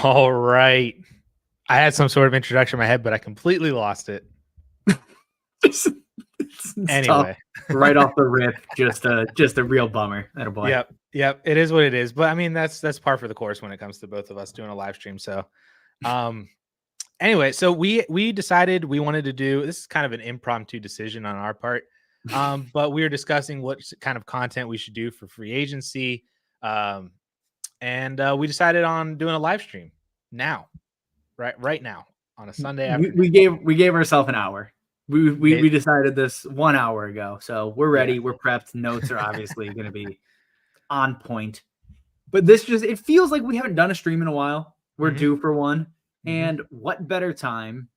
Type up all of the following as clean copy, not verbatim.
All right. I had some sort of introduction in my head, but I completely lost it. It's Anyway, right off the rip, just a real bummer. Boy. Yep. It is what it is. But I mean, that's par for the course when it comes to both of us doing a live stream. So, anyway, so we decided we wanted to do, this is kind of an impromptu decision on our part. But we were discussing what kind of content we should do for free agency. And we decided on doing a live stream now, right now on a Sunday afternoon. We gave ourselves an hour. We decided this 1 hour ago, so we're ready. Yeah. We're prepped. Notes are obviously going to be on point. But it feels like we haven't done a stream in a while. We're due for one. And what better time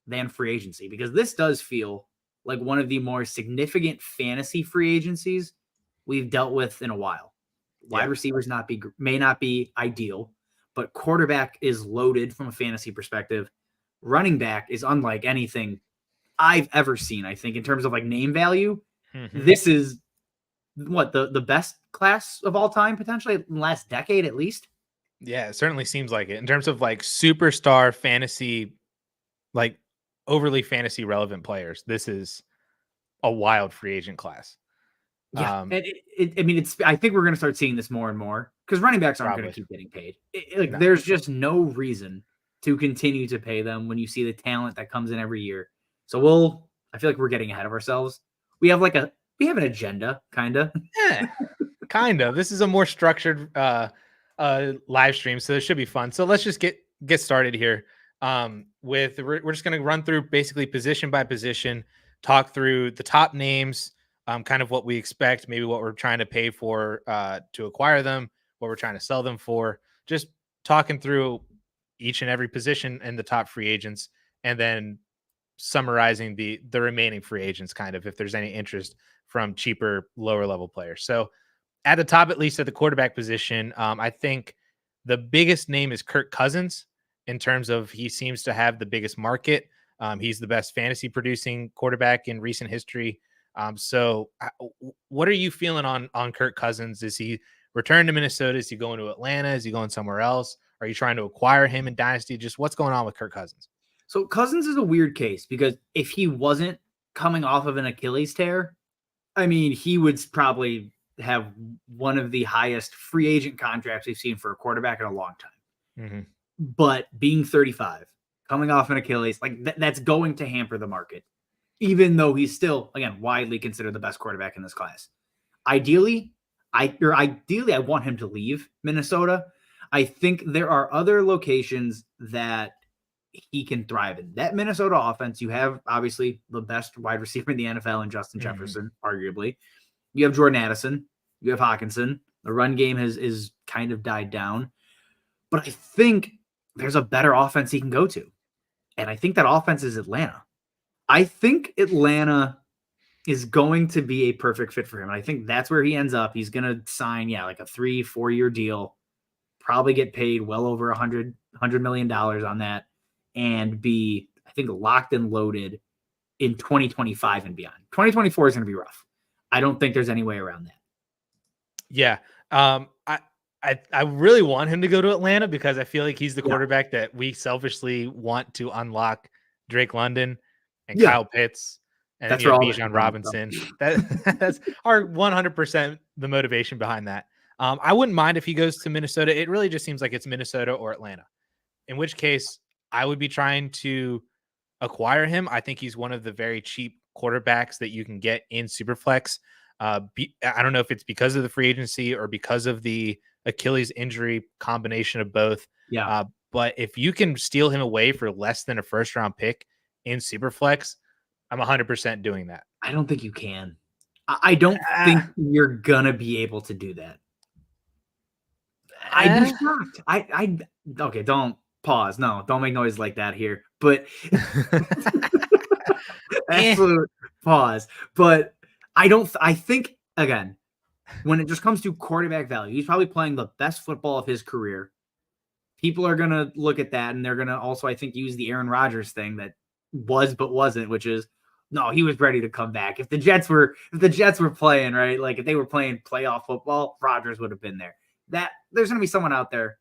than free agency? Because this does feel like one of the more significant fantasy free agencies we've dealt with in a while. Wide receivers may not be ideal, but quarterback is loaded from a fantasy perspective. Running back is unlike anything I've ever seen, I think, in terms of like name value. This is what the best class of all time, potentially in the last decade at least. Yeah, it certainly seems like it in terms of like superstar fantasy, like overly fantasy relevant players. This is a wild free agent class. Yeah, and I think we're going to start seeing this more and more because running backs aren't going to keep getting paid. There's just no reason to continue to pay them when you see the talent that comes in every year. So I feel like we're getting ahead of ourselves. We have an agenda, kind of. Yeah, kind of. This is a more structured live stream, so this should be fun. So let's just get started here. We're just going to run through basically position by position, talk through the top names, kind of what we expect, maybe what we're trying to pay for to acquire them, what we're trying to sell them for, just talking through each and every position and the top free agents, and then summarizing the remaining free agents, kind of if there's any interest from cheaper, lower level players. So at the top, at least at the quarterback position, I think the biggest name is Kirk Cousins in terms of he seems to have the biggest market. He's the best fantasy producing quarterback in recent history. So what are you feeling on Kirk Cousins? Is he returned to Minnesota? Is he going to Atlanta? Is he going somewhere else? Are you trying to acquire him in Dynasty? Just what's going on with Kirk Cousins? So Cousins is a weird case because if he wasn't coming off of an Achilles tear, I mean, he would probably have one of the highest free agent contracts we've seen for a quarterback in a long time. But being 35, coming off an Achilles, like that's going to hamper the market, even though he's still, again, widely considered the best quarterback in this class. Ideally, I want him to leave Minnesota. I think there are other locations that he can thrive in. That Minnesota offense, you have obviously the best wide receiver in the NFL in Justin Jefferson, arguably. You have Jordan Addison. You have Hawkinson. The run game is kind of died down. But I think there's a better offense he can go to. And I think that offense is Atlanta. I think Atlanta is going to be a perfect fit for him. And I think that's where he ends up. He's going to sign, like a 3-4 year deal, probably get paid well over $100 million on that, and be, I think, locked and loaded in 2025 and beyond. 2024 is going to be rough. I don't think there's any way around that. Yeah. I really want him to go to Atlanta because I feel like he's the quarterback that we selfishly want to unlock Drake London and Kyle Pitts and then Bijan Robinson. That's our 100% the motivation behind that. I wouldn't mind if he goes to Minnesota. It really just seems like it's Minnesota or Atlanta, in which case I would be trying to acquire him. I think he's one of the very cheap quarterbacks that you can get in Superflex. I don't know if it's because of the free agency or because of the Achilles injury, combination of both. But if you can steal him away for less than a first round pick in Superflex, I'm 100% doing that. I don't think you can. I don't think you're gonna be able to do that. I'd be shocked. Okay, don't pause. No, don't make noise like that here. But absolute pause. But I think, again, when it just comes to quarterback value, he's probably playing the best football of his career. People are going to look at that, and they're going to also, I think, use the Aaron Rodgers thing that was but wasn't, which is, no, he was ready to come back. If the Jets were playing, right, like if they were playing playoff football, Rodgers would have been there. That there's going to be someone out there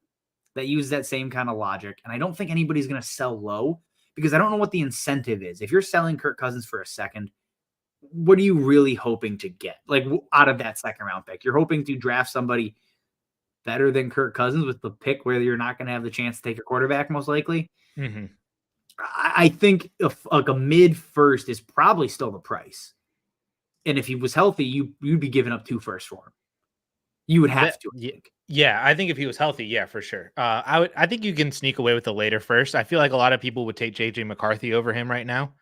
that use that same kind of logic. And I don't think anybody's going to sell low because I don't know what the incentive is. If you're selling Kirk Cousins for a second, what are you really hoping to get like out of that second round pick? You're hoping to draft somebody better than Kirk Cousins with the pick where you're not going to have the chance to take a quarterback most likely. Mm-hmm. I think like a mid first is probably still the price. And if he was healthy, you'd be giving up 2 firsts for him. You would have to. I think if he was healthy, yeah, for sure. I think you can sneak away with the later first. I feel like a lot of people would take JJ McCarthy over him right now.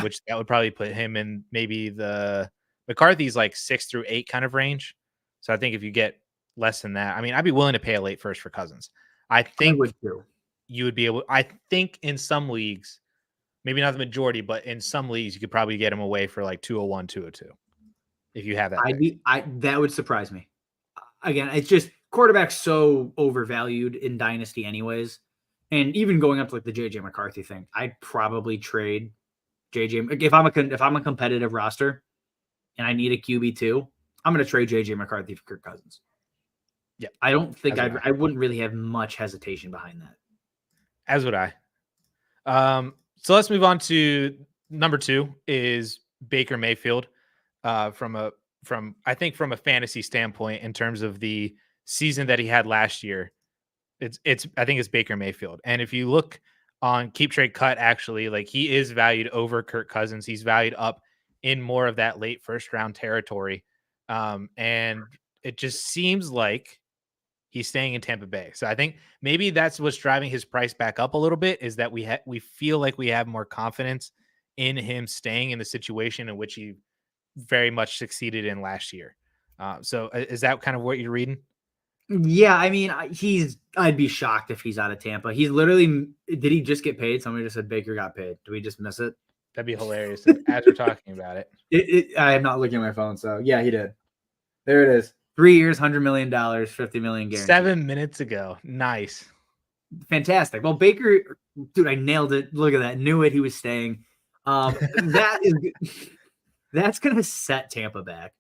Which that would probably put him in maybe the McCarthy's like 6 through 8 kind of range. So I think if you get less than that, I mean, I'd be willing to pay a late first for Cousins. I think you would be able. I think in some leagues, maybe not the majority, but in some leagues, you could probably get him away for like 201, 202 if you have that. That would surprise me. Again, it's just quarterback's so overvalued in Dynasty anyways. And even going up to like the JJ McCarthy thing, I'd probably trade JJ. If I'm a competitive roster and I need a QB2, I'm going to trade JJ McCarthy for Kirk Cousins. Yeah. I don't think I wouldn't really have much hesitation behind that. As would I. So let's move on to number 2 is Baker Mayfield. From a fantasy standpoint, in terms of the season that he had last year, I think it's Baker Mayfield. And if you look on Keep Trade Cut, actually, like he is valued over Kirk Cousins. He's valued up in more of that late first round territory. And it just seems like he's staying in Tampa Bay. So I think maybe that's what's driving his price back up a little bit, is that we feel like we have more confidence in him staying in the situation in which he very much succeeded in last year. So is that kind of what you're reading? Yeah, I mean, I'd be shocked if he's out of Tampa. He's literally, did he just get paid? Somebody just said Baker got paid. Do we just miss it? That'd be hilarious as we're talking about it. I am not looking at my phone, so yeah, he did. There it is. 3 years, $100 million, $50 million guaranteed. 7 minutes ago. Nice. Fantastic. Well, Baker, dude, I nailed it. Look at that. Knew it. He was staying. That's going to set Tampa back.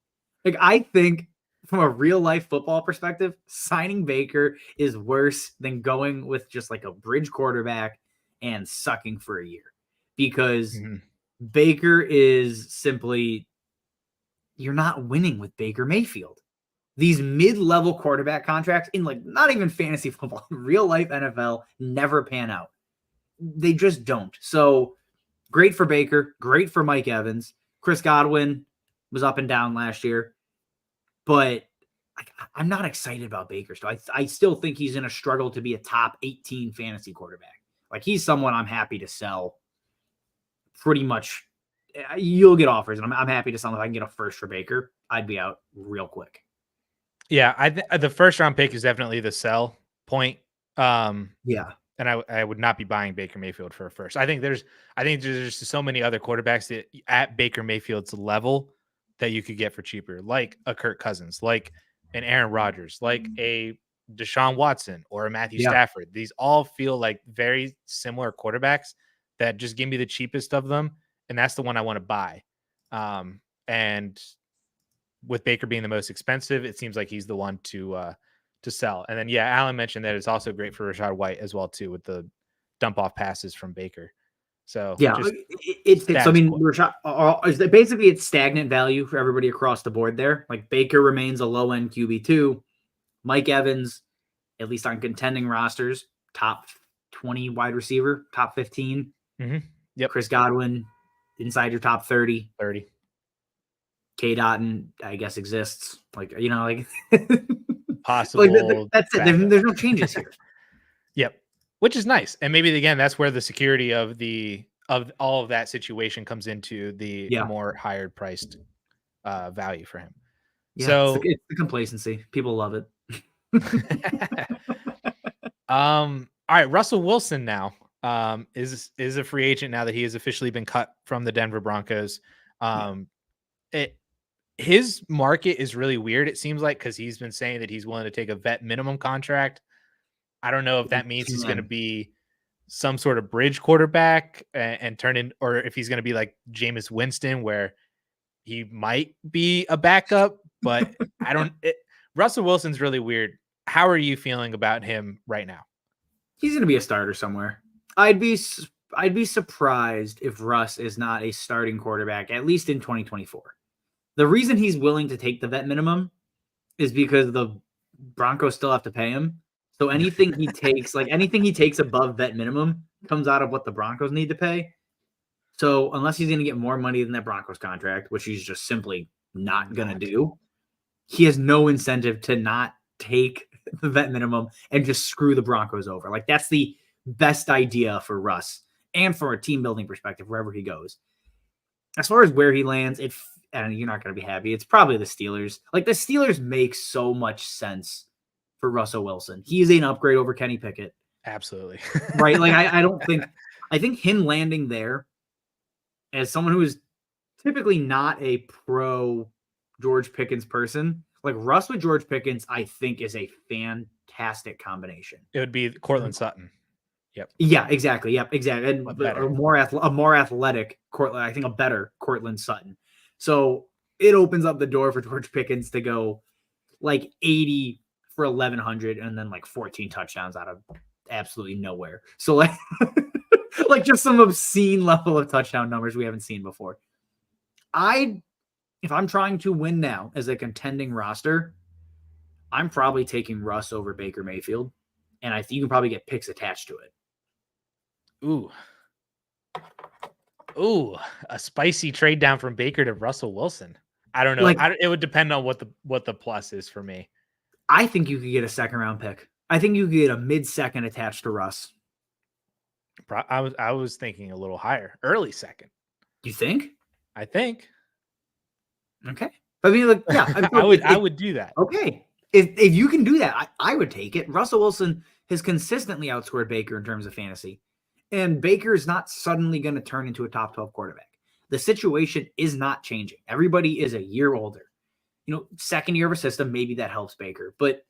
Like, I think from a real life football perspective, signing Baker is worse than going with just like a bridge quarterback and sucking for a year, because Baker is simply, you're not winning with Baker Mayfield. These mid-level quarterback contracts in like not even fantasy football, real life NFL never pan out. They just don't. So great for Baker, great for Mike Evans. Chris Godwin was up and down last year, but I'm not excited about Baker. So I still think he's in a struggle to be a top 18 fantasy quarterback. Like, he's someone I'm happy to sell pretty much. You'll get offers, and I'm happy to sell. If I can get a first for Baker, I'd be out real quick. Yeah, the first round pick is definitely the sell point. Yeah. And I would not be buying Baker Mayfield for a first. I think there's just so many other quarterbacks that at Baker Mayfield's level that you could get for cheaper, like a Kirk Cousins, like an Aaron Rodgers, like a Deshaun Watson or a Matthew Stafford. These all feel like very similar quarterbacks that just give me the cheapest of them, and that's the one I want to buy. And with Baker being the most expensive, it seems like he's the one to sell. And then, yeah, Alan mentioned that it's also great for Rachaad White as well, too, with the dump off passes from Baker. So yeah, I mean, basically it's stagnant value for everybody across the board there. Like, Baker remains a low end QB2. Mike Evans, at least on contending rosters, top 20 wide receiver, top 15. Yep. Chris Godwin, inside your top 30. K. Dotton, I guess, exists. Like, like possible. Like, that's it. There's no changes here. Yep. Which is nice. And maybe again, that's where the security of all of that situation comes into the more higher priced value for him. Yeah, so it's the complacency. People love it. All right. Russell Wilson now is a free agent now that he has officially been cut from the Denver Broncos. His market is really weird, it seems like, because he's been saying that he's willing to take a vet minimum contract. I don't know if that means he's going to be some sort of bridge quarterback and turn in, or if he's going to be like Jameis Winston, where he might be a backup, but Russell Wilson's really weird. How are you feeling about him right now? He's going to be a starter somewhere. I'd be surprised if Russ is not a starting quarterback, at least in 2024. The reason he's willing to take the vet minimum is because the Broncos still have to pay him. So anything he takes above vet minimum comes out of what the Broncos need to pay. So unless he's going to get more money than that Broncos contract, which he's just simply not going to do, he has no incentive to not take the vet minimum and just screw the Broncos over. Like, that's the best idea for Russ and for a team building perspective, wherever he goes. As far as where he lands, and you're not going to be happy. It's probably the Steelers. Like, the Steelers make so much sense for Russell Wilson. He is an upgrade over Kenny Pickett. Absolutely. Right? Like, I think him landing there as someone who is typically not a pro George Pickens person, like Russ with George Pickens, I think is a fantastic combination. It would be Cortland Sutton. Yep. Yeah, exactly. Yep, exactly. And a more athletic Cortland, I think a better Cortland Sutton. So it opens up the door for George Pickens to go like 80 for 1,100 and then like 14 touchdowns out of absolutely nowhere. So like, like just some obscene level of touchdown numbers we haven't seen before. If I'm trying to win now as a contending roster, I'm probably taking Russ over Baker Mayfield, and I think you can probably get picks attached to it. Ooh, a spicy trade down from Baker to Russell Wilson. I don't know. It would depend on what the plus is for me. I think you could get a second round pick. I think you could get a mid-second attached to Russ. I was thinking a little higher, early second. You think? I think. Okay. I mean, like, yeah, I would do that. Okay. If you can do that, I would take it. Russell Wilson has consistently outscored Baker in terms of fantasy. And Baker is not suddenly going to turn into a top 12 quarterback. The situation is not changing. Everybody is a year older. Second year of a system, maybe that helps Baker. But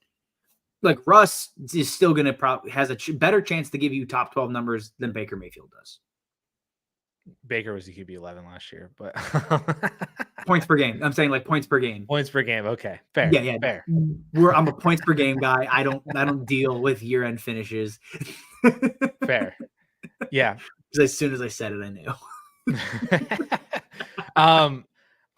like Russ is still going to probably has a better chance to give you top 12 numbers than Baker Mayfield does. Baker was the QB 11 last year, but points per game. I'm saying like points per game. Points per game. Okay, fair. Yeah. Fair. I'm a points per game guy. I don't deal with year-end finishes. Fair. Yeah. As soon as I said it, I knew.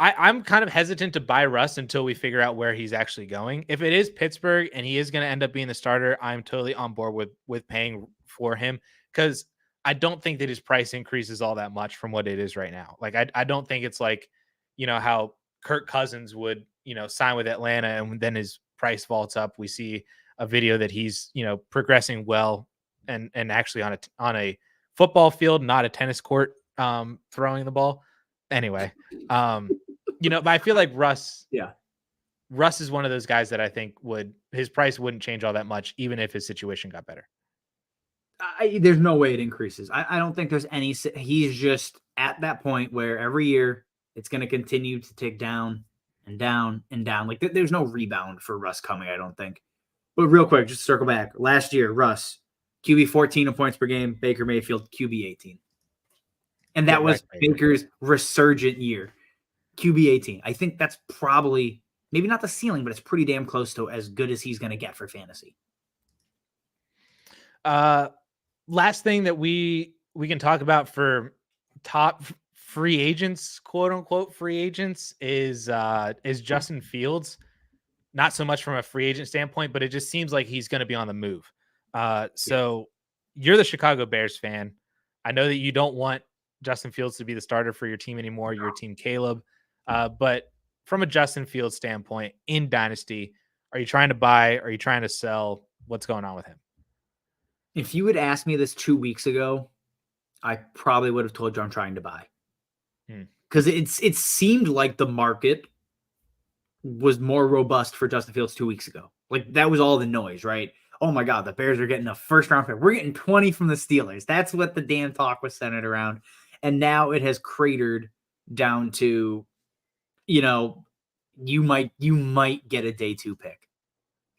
I'm kind of hesitant to buy Russ until we figure out where he's actually going. If it is Pittsburgh and he is going to end up being the starter, I'm totally on board with paying for him, because I don't think that his price increases all that much from what it is right now. Like, I don't think it's like, how Kirk Cousins would, sign with Atlanta and then his price vaults up. We see a video that he's, progressing well and actually on a football field, not a tennis court, throwing the ball. Anyway, but I feel like Russ is one of those guys that I think his price wouldn't change all that much, even if his situation got better. There's no way it increases. I don't think there's any. He's just at that point where every year it's going to continue to tick down and down and down. Like, there's no rebound for Russ coming, I don't think. But real quick, just to circle back. Last year, Russ, QB 14 in points per game. Baker Mayfield, QB 18. And that was Baker's resurgent year. QB 18. I think that's probably, maybe not the ceiling, but it's pretty damn close to as good as he's going to get for fantasy. Last thing that we can talk about for top free agents, quote unquote free agents, is Justin Fields. Not so much from a free agent standpoint, but it just seems like he's going to be on the move. So you're the Chicago Bears fan. I know that you don't want Justin Fields to be the starter for your team anymore. Your team, Caleb. But from a Justin Fields standpoint in Dynasty, are you trying to buy? Are you trying to sell? What's going on with him? If you had asked me this 2 weeks ago, I probably would have told you I'm trying to buy. Because it seemed like the market was more robust for Justin Fields 2 weeks ago. Like, that was all the noise, right? Oh my God, the Bears are getting a first round pick. We're getting 20 from the Steelers. That's what the damn talk was centered around. And now it has cratered down to, you might get a day 2 pick.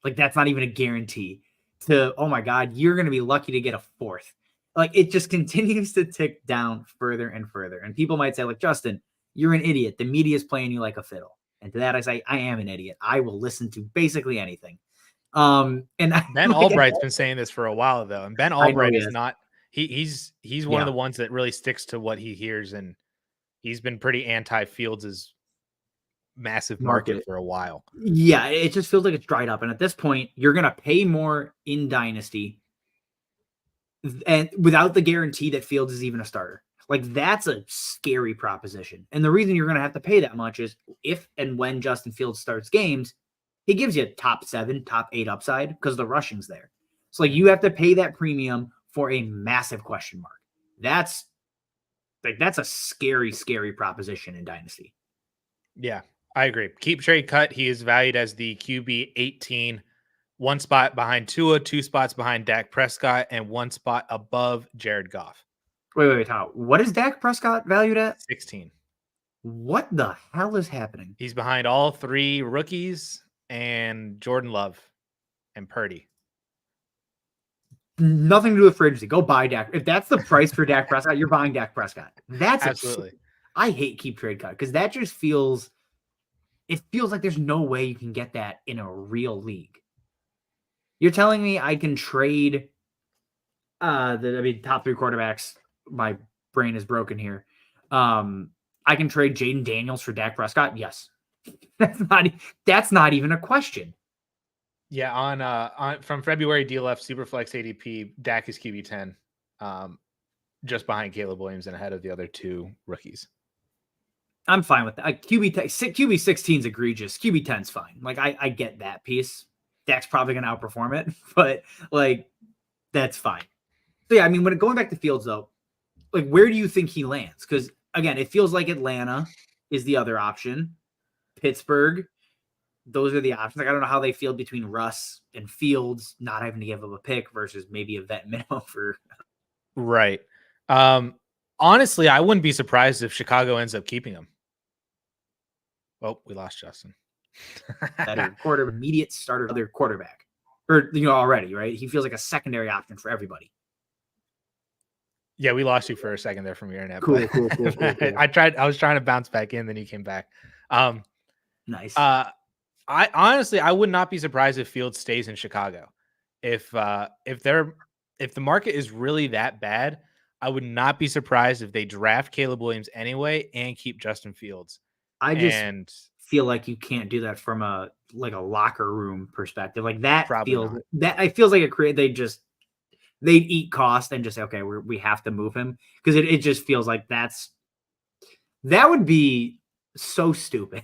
Like, that's not even a guarantee. To, oh my God, you're going to be lucky to get a 4th. Like, it just continues to tick down further and further. And people might say, like, Justin, you're an idiot. The media is playing you like a fiddle. And to that, I say, I am an idiot. I will listen to basically anything. And Ben Albright's been saying this for a while though, and Ben I know Albright he is is. not. He's one of the ones that really sticks to what he hears, and he's been pretty anti Fields' massive market for a while. Yeah, it just feels like it's dried up. And at this point, you're going to pay more in Dynasty and without the guarantee that Fields is even a starter. Like, that's a scary proposition. And the reason you're going to have to pay that much is if and when Justin Fields starts games, he gives you a top 7, top 8 upside because the rushing's there. So, like, you have to pay that premium for a massive question mark. That's a scary, scary proposition in Dynasty. Yeah, I agree. Keep trade cut. He is valued as the QB 18, 1 spot behind Tua, 2 spots behind Dak Prescott, and 1 spot above Jared Goff. Wait, Tom. What is Dak Prescott valued at? 16. What the hell is happening? He's behind all 3 rookies and Jordan Love and Purdy. Nothing to do with free agency. Go buy Dak. If that's the price for Dak Prescott, you're buying Dak Prescott. That's absolutely. I hate keep trade cut because that just feels. It feels like there's no way you can get that in a real league. You're telling me I can trade top 3 quarterbacks. My brain is broken here. I can trade Jaden Daniels for Dak Prescott. Yes, that's not even a question. Yeah, on from February DLF Superflex ADP, Dak is QB 10, just behind Caleb Williams and ahead of the other 2 rookies. I'm fine with that. QB 16 is egregious. QB 10 is fine. Like I get that piece. Dak's probably going to outperform it, but like that's fine. So yeah, I mean, when going back to Fields though, like where do you think he lands? Because again, it feels like Atlanta is the other option. Pittsburgh, those are the options. Like I don't know how they feel between Russ and Fields not having to give up a pick versus maybe a vet minimum for. Right. Honestly, I wouldn't be surprised if Chicago ends up keeping him. Oh, we lost Justin. That immediate starter, other quarterback, or already right. He feels like a secondary option for everybody. Yeah, we lost you for a second there from your internet. Cool. I was trying to bounce back in, then you came back. Nice. I honestly, I would not be surprised if Fields stays in Chicago. If the market is really that bad, I would not be surprised if they draft Caleb Williams anyway and keep Justin Fields. I just feel like you can't do that from a locker room perspective. Like that feels like they'd eat cost and just say, okay, we have to move him because it just feels like that would be so stupid.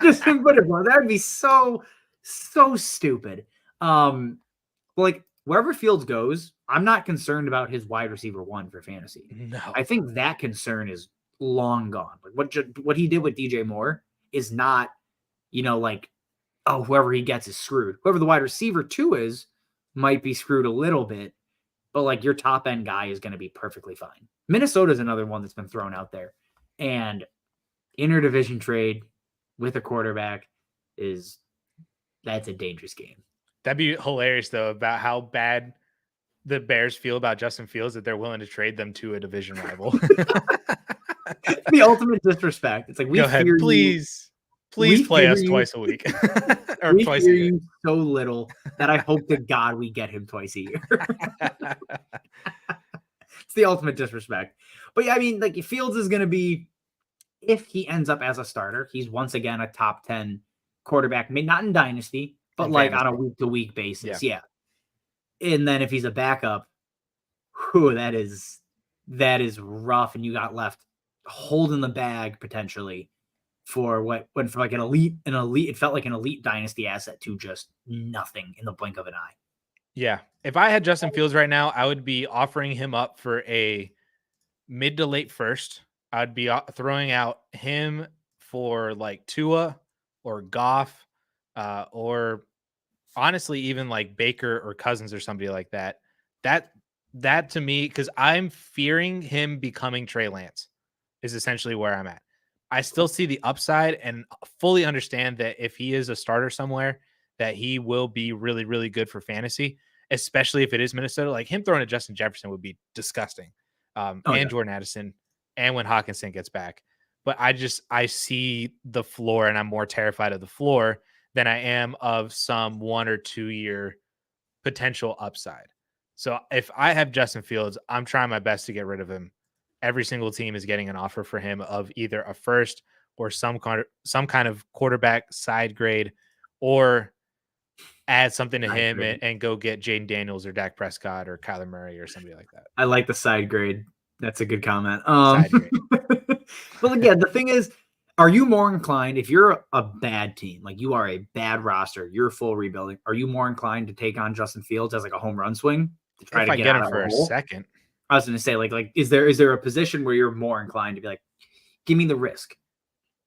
Just to put it blunt, that would be so stupid. Like wherever Fields goes, I'm not concerned about his wide receiver 1 for fantasy. No, I think that concern is long gone. Like what he did with DJ Moore is not, whoever he gets is screwed. Whoever the wide receiver 2 is might be screwed a little bit, but like your top end guy is going to be perfectly fine. Minnesota is another one that's been thrown out there, and interdivision trade with a quarterback that's a dangerous game. That'd be hilarious though, about how bad the Bears feel about Justin Fields that they're willing to trade them to a division rival. The ultimate disrespect. It's like go ahead, please play us twice a week or twice a year. You so little that I hope to God we get him twice a year. It's the ultimate disrespect. But yeah, I mean, like Fields is going to be, if he ends up as a starter, he's once again a top 10 quarterback, maybe not in Dynasty, but like on a week-to-week basis. Yeah. And then if he's a backup, that is rough. And you got left holding the bag potentially for what went from like an elite, it felt like an elite Dynasty asset to just nothing in the blink of an eye. Yeah. If I had Justin Fields right now, I would be offering him up for a mid to late first. I'd be throwing out him for like Tua or Goff, or honestly, even like Baker or Cousins or somebody like that. That to me, because I'm fearing him becoming Trey Lance, is essentially where I'm at. I still see the upside and fully understand that if he is a starter somewhere, that he will be really, really good for fantasy, especially if it is Minnesota. Like him throwing to Justin Jefferson would be disgusting. Jordan Addison, and when Hawkinson gets back. But I see the floor, and I'm more terrified of the floor than I am of some 1 or 2 year potential upside. So if I have Justin Fields, I'm trying my best to get rid of him. Every single team is getting an offer for him of either a first or some kind of quarterback side grade, or add something to him and go get Jaden Daniels or Dak Prescott or Kyler Murray or somebody like that. I like the side grade. That's a good comment. Side grade. But again, the thing is, are you more inclined, if you're a bad team, like you are a bad roster, you're full rebuilding, are you more inclined to take on Justin Fields as like a home run swing to try If to I get get out him of for a a hole? second, I was going to say, like, is there a position where you're more inclined to be like, give me the risk?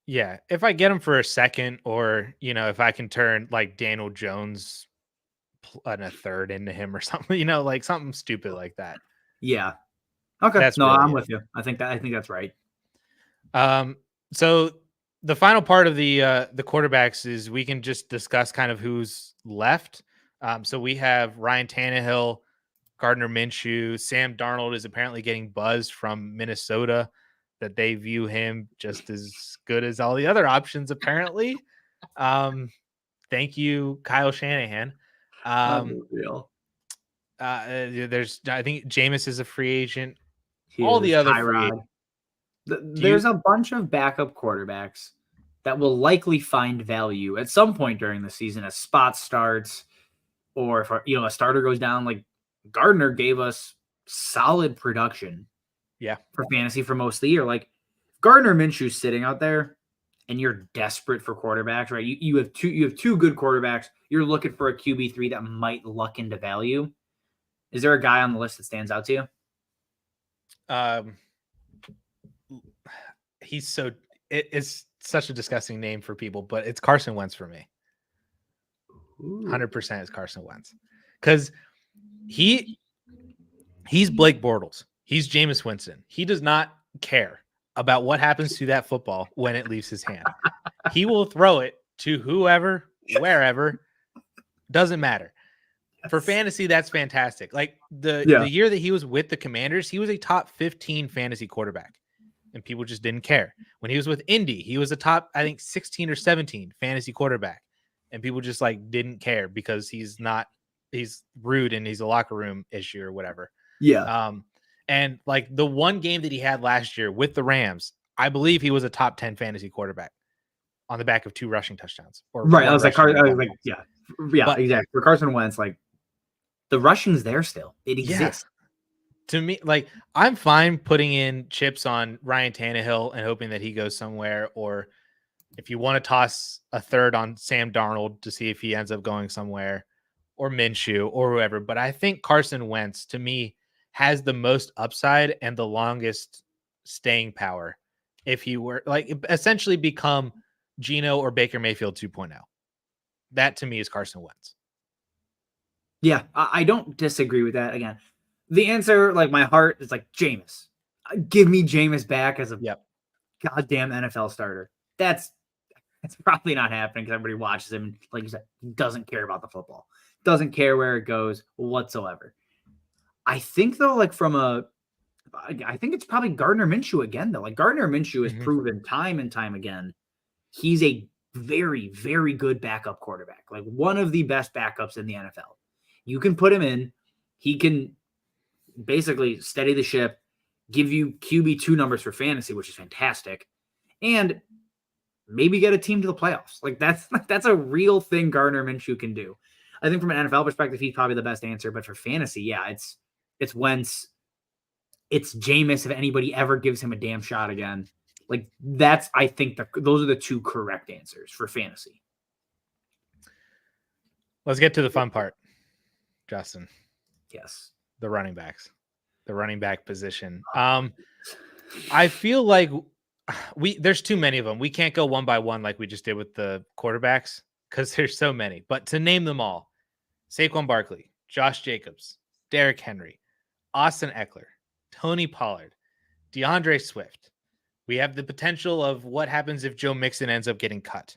yeah, if I get him for a second, or if I can turn like Daniel Jones and a third into him or something, like something stupid like that. Yeah. Okay. That's No, really I'm it. with you. I think that's right. So the final part of the quarterbacks is we can just discuss kind of who's left. So we have Ryan Tannehill, Gardner Minshew. Sam Darnold is apparently getting buzzed from Minnesota that they view him just as good as all the other options, apparently. Thank you, Kyle Shanahan. Real. I think Jameis is a free agent. All Hughes, the other free Tyrod. agents. There's a bunch of backup quarterbacks that will likely find value at some point during the season as spot starts, or if a starter goes down. Like Gardner gave us solid production, for fantasy for most of the year. Like Gardner Minshew's sitting out there, and you're desperate for quarterbacks, right? You have two good quarterbacks. You're looking for a QB3 that might luck into value. Is there a guy on the list that stands out to you? It's such a disgusting name for people, but it's Carson Wentz for me. 100% is Carson Wentz, because he's Blake Bortles. He's Jameis Winston. He does not care about what happens to that football when it leaves his hand. He will throw it to whoever, wherever, doesn't matter. For fantasy, that's fantastic. Like the year that he was with the Commanders, he was a top 15 fantasy quarterback, and people just didn't care. When he was with Indy, he was a top, I think, 16 or 17 fantasy quarterback, and people just like didn't care because he's rude and he's a locker room issue or whatever. Yeah. And like the one game that he had last year with the Rams, I believe he was a top 10 fantasy quarterback on the back of 2 rushing touchdowns. Right. I was like, yeah, but, exactly. For Carson Wentz, like the rushing's there still. It exists. To me, like I'm fine putting in chips on Ryan Tannehill and hoping that he goes somewhere, or if you want to toss a third on Sam Darnold to see if he ends up going somewhere, or Minshew or whoever. But I think Carson Wentz, to me, has the most upside and the longest staying power if he were like essentially become Geno or Baker Mayfield 2.0. That to me is Carson Wentz. Yeah, I don't disagree with that. Again, the answer, like my heart is like Jameis. Give me Jameis back as a goddamn NFL starter. That's probably not happening because everybody watches him. Like you said, he doesn't care about the football. Doesn't care where it goes whatsoever. I think though, like I think it's probably Gardner Minshew again though. Like Gardner Minshew has proven time and time again, he's a very, very good backup quarterback. Like one of the best backups in the NFL. You can put him in. He can basically steady the ship, give you QB2 numbers for fantasy, which is fantastic, and maybe get a team to the playoffs. Like that's a real thing Gardner Minshew can do. I think from an NFL perspective, he's probably the best answer. But for fantasy, yeah, it's Wentz. It's Jameis if anybody ever gives him a damn shot again. Like I think those are the 2 correct answers for fantasy. Let's get to the fun part, Justin. Yes. The running backs, the running back position. I feel like there's too many of them. We can't go one by one like we just did with the quarterbacks because there's so many. But to name them all: Saquon Barkley, Josh Jacobs, Derrick Henry, Austin Eckler, Tony Pollard, DeAndre Swift. We have the potential of what happens if Joe Mixon ends up getting cut.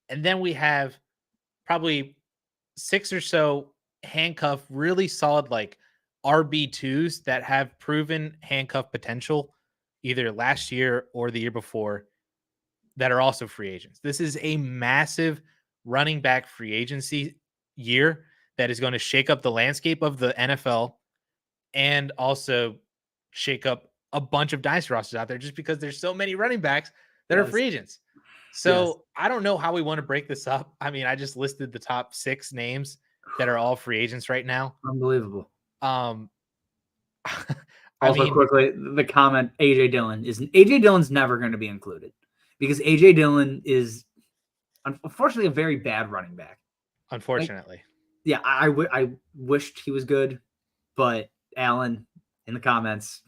And then we have probably 6 or so handcuff, really solid like RB2s that have proven handcuff potential either last year or the year before that are also free agents. This is a massive running back free agency year that is going to shake up the landscape of the NFL and also shake up a bunch of dynasty rosters out there just because there's so many running backs that are free agents. So I don't know how we want to break this up. I mean, I just listed the top 6 names that are all free agents right now. Unbelievable. I Quickly, the comment AJ Dillon's never going to be included because AJ Dillon is unfortunately a very bad running back. Unfortunately. I wished he was good, but Alan in the comments,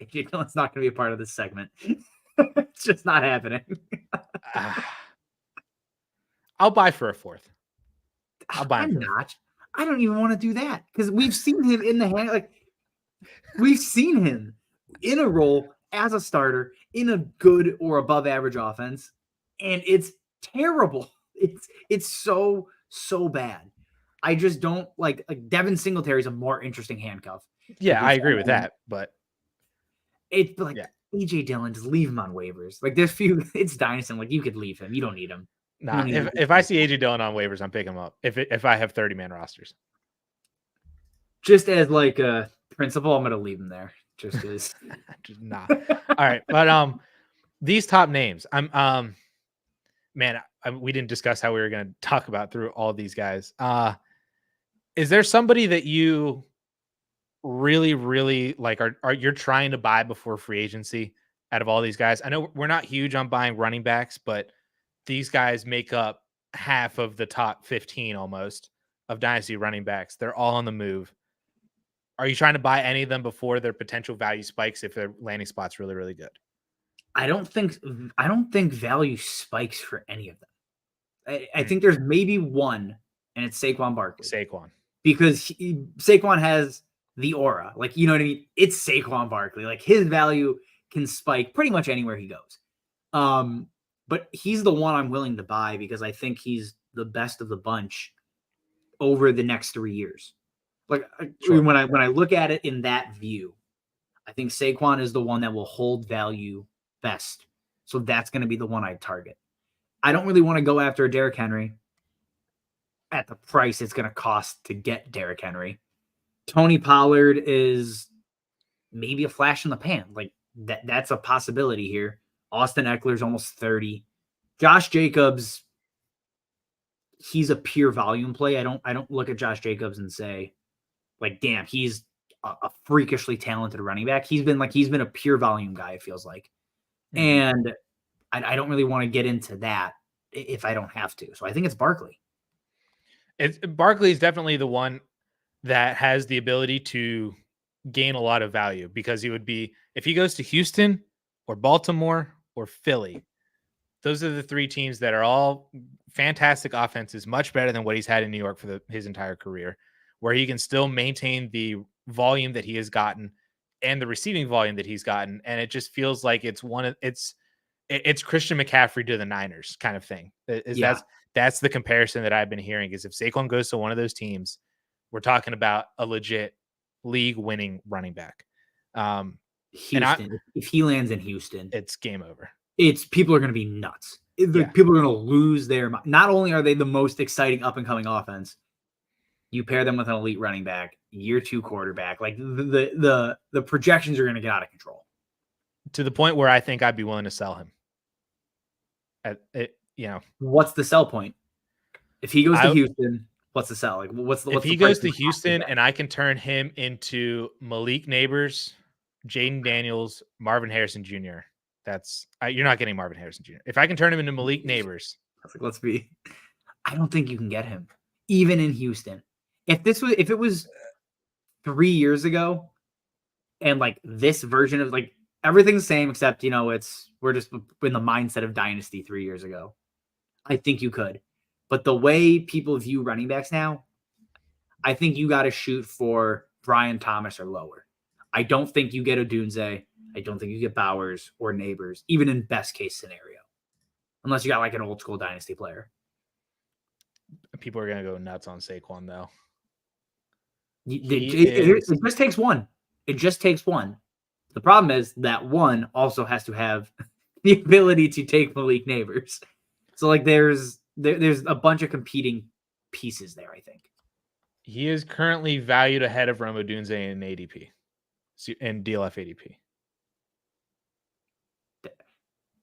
AJ Dillon's not going to be a part of this segment. It's just not happening. I'll buy for a 4th. I'll buy him. I don't even want to do that because we've seen him in the hand. Like we've seen him in a role as a starter in a good or above average offense, and it's terrible. It's so bad. I just don't like Devin Singletary is a more interesting handcuff. Yeah, I agree with that, but it's like AJ Dillon, just leave him on waivers. Like there's it's Dynasty. Like you could leave him. You don't need him. Nah, if I see AJ Dillon on waivers, I'm picking him up. If I have 30-man rosters, just as like a principle, I'm gonna leave him there. Just as just nah. All right, but these top names, we didn't discuss how we were going to talk about through all of these guys. Is there somebody that you really, really like are you're trying to buy before free agency out of all these guys? I know we're not huge on buying running backs, but these guys make up half of the top 15 almost of dynasty running backs. They're all on the move. Are you trying to buy any of them before their potential value spikes if their landing spot's really, really good? I don't think value spikes for any of them. I think there's maybe one, and it's Saquon Barkley. Because Saquon has the aura. Like, you know what I mean? It's Saquon Barkley. Like, his value can spike pretty much anywhere he goes. But he's the one I'm willing to buy because I think he's the best of the bunch over the next 3 years. Like, sure. when I look at it in that view, I think Saquon is the one that will hold value best. So that's going to be the one I target. I don't really want to go after a Derrick Henry at the price it's going to cost to get Derrick Henry. Tony Pollard is maybe a flash in the pan. Like that's a possibility here. Austin Eckler's almost 30. Josh Jacobs, he's a pure volume play. I don't look at Josh Jacobs and say, like, damn, he's a freakishly talented running back. He's been a pure volume guy, it feels like. And I don't really want to get into that if I don't have to. So I think it's Barkley. Barkley is definitely the one that has the ability to gain a lot of value because he would be, if he goes to Houston or Baltimore or Philly, those are the 3 teams that are all fantastic offenses, much better than what he's had in New York for his entire career, where he can still maintain the volume that he has gotten and the receiving volume that he's gotten. And it just feels like it's Christian McCaffrey to the Niners kind of thing. That's the comparison that I've been hearing is if Saquon goes to one of those teams, we're talking about a legit league winning running back. Houston, if he lands in Houston, it's game over. People are going to be nuts. People are going to lose their mind. Not only are they the most exciting up and coming offense, you pair them with an elite running back, year 2 quarterback. Like the projections are going to get out of control to the point where I think I'd be willing to sell him. What's the sell point? If he goes to Houston, what's the sell? Like, if he goes to Houston and I can turn him into Malik Neighbors, Jaden Daniels, Marvin Harrison Jr. You're not getting Marvin Harrison Jr. If I can turn him into Malik Neighbors, I don't think you can get him even in Houston. If it was 3 years ago and like this version of like everything's the same, except, we're just in the mindset of Dynasty 3 years ago. I think you could. But the way people view running backs now, I think you got to shoot for Brian Thomas or lower. I don't think you get Odunze. I don't think you get Bowers or Neighbors, even in best case scenario, unless you got like an old school Dynasty player. People are going to go nuts on Saquon, though. It just takes one. It just takes one. The problem is that one also has to have the ability to take Malik Neighbors. So like there's there's a bunch of competing pieces there, I think. He is currently valued ahead of Rome Odunze in ADP, in DLF ADP.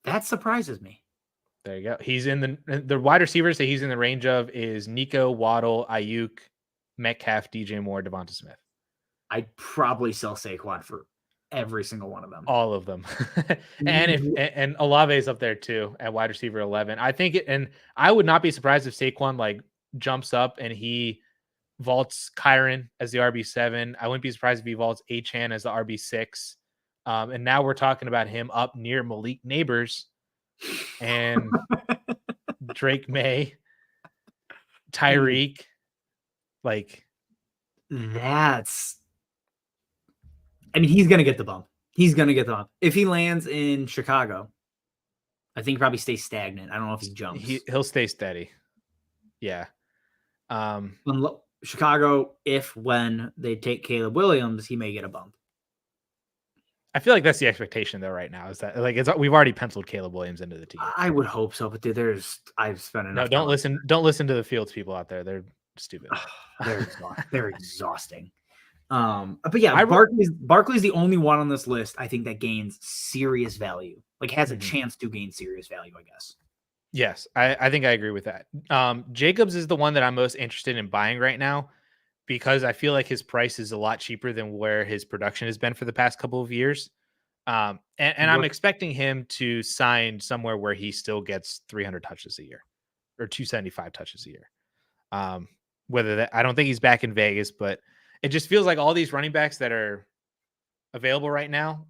That surprises me. There you go. He's in the wide receivers that he's in the range of is Nico, Waddle, Ayuk, Metcalf, DJ Moore, Devonta Smith. I'd probably sell Saquon for every single one of them. All of them. and Olave's up there too at wide receiver 11. I think and I would not be surprised if Saquon like jumps up and he vaults Kyron as the RB7. I wouldn't be surprised if he vaults Achane as the RB6. And now we're talking about him up near Malik Neighbors and Drake May, Tyreek. Like that's, I mean, he's going to get the bump. He's going to get the bump. If he lands in Chicago, I think he probably stays stagnant. I don't know if he jumps. He'll stay steady. Yeah. Chicago, when they take Caleb Williams, he may get a bump. I feel like that's the expectation though right now is that like we've already penciled Caleb Williams into the team. I would hope so, but dude, I've spent enough. No, don't listen to the Fields people out there. They're stupid. They're exhausting. But yeah, Barkley's the only one on this list I think that gains serious value. Like has a chance to gain serious value, I guess. Yes, I think I agree with that. Jacobs is the one that I'm most interested in buying right now because I feel like his price is a lot cheaper than where his production has been for the past couple of years. And I'm expecting him to sign somewhere where he still gets 300 touches a year or 275 touches a year. I don't think he's back in Vegas, but it just feels like all these running backs that are available right now,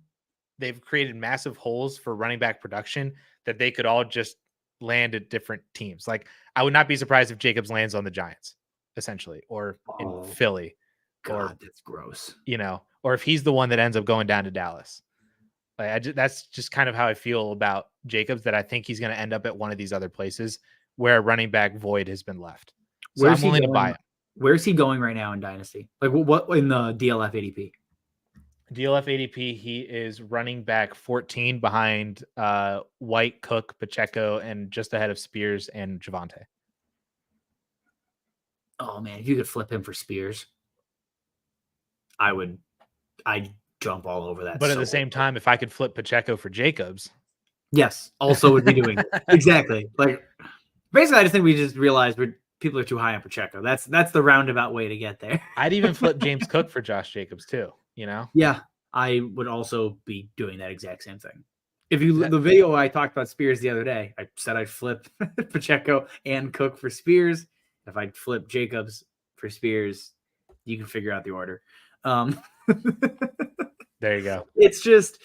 they've created massive holes for running back production that they could all just land at different teams. Like I would not be surprised if Jacobs lands on the Giants, essentially, or in Philly. God, that's gross. Or if he's the one that ends up going down to Dallas. Like that's just kind of how I feel about Jacobs, that I think he's going to end up at one of these other places where a running back void has been left. So I'm willing to buy him. Where's he going right now in Dynasty? Like what in the DLF ADP? DLF ADP, he is running back 14 behind White, Cook, Pacheco, and just ahead of Spears and Javonte. Oh man, if you could flip him for Spears, I'd jump all over that. But at the same time, if I could flip Pacheco for Jacobs, yes, also would be doing it. Exactly. Like basically, I just think we just realized people are too high on Pacheco. That's the roundabout way to get there. I'd even flip James Cook for Josh Jacobs too. Yeah, I would also be doing that exact same thing. If you the video I talked about Spears the other day, I said I'd flip Pacheco and Cook for Spears. If I'd flip Jacobs for Spears, you can figure out the order. There you go. It's just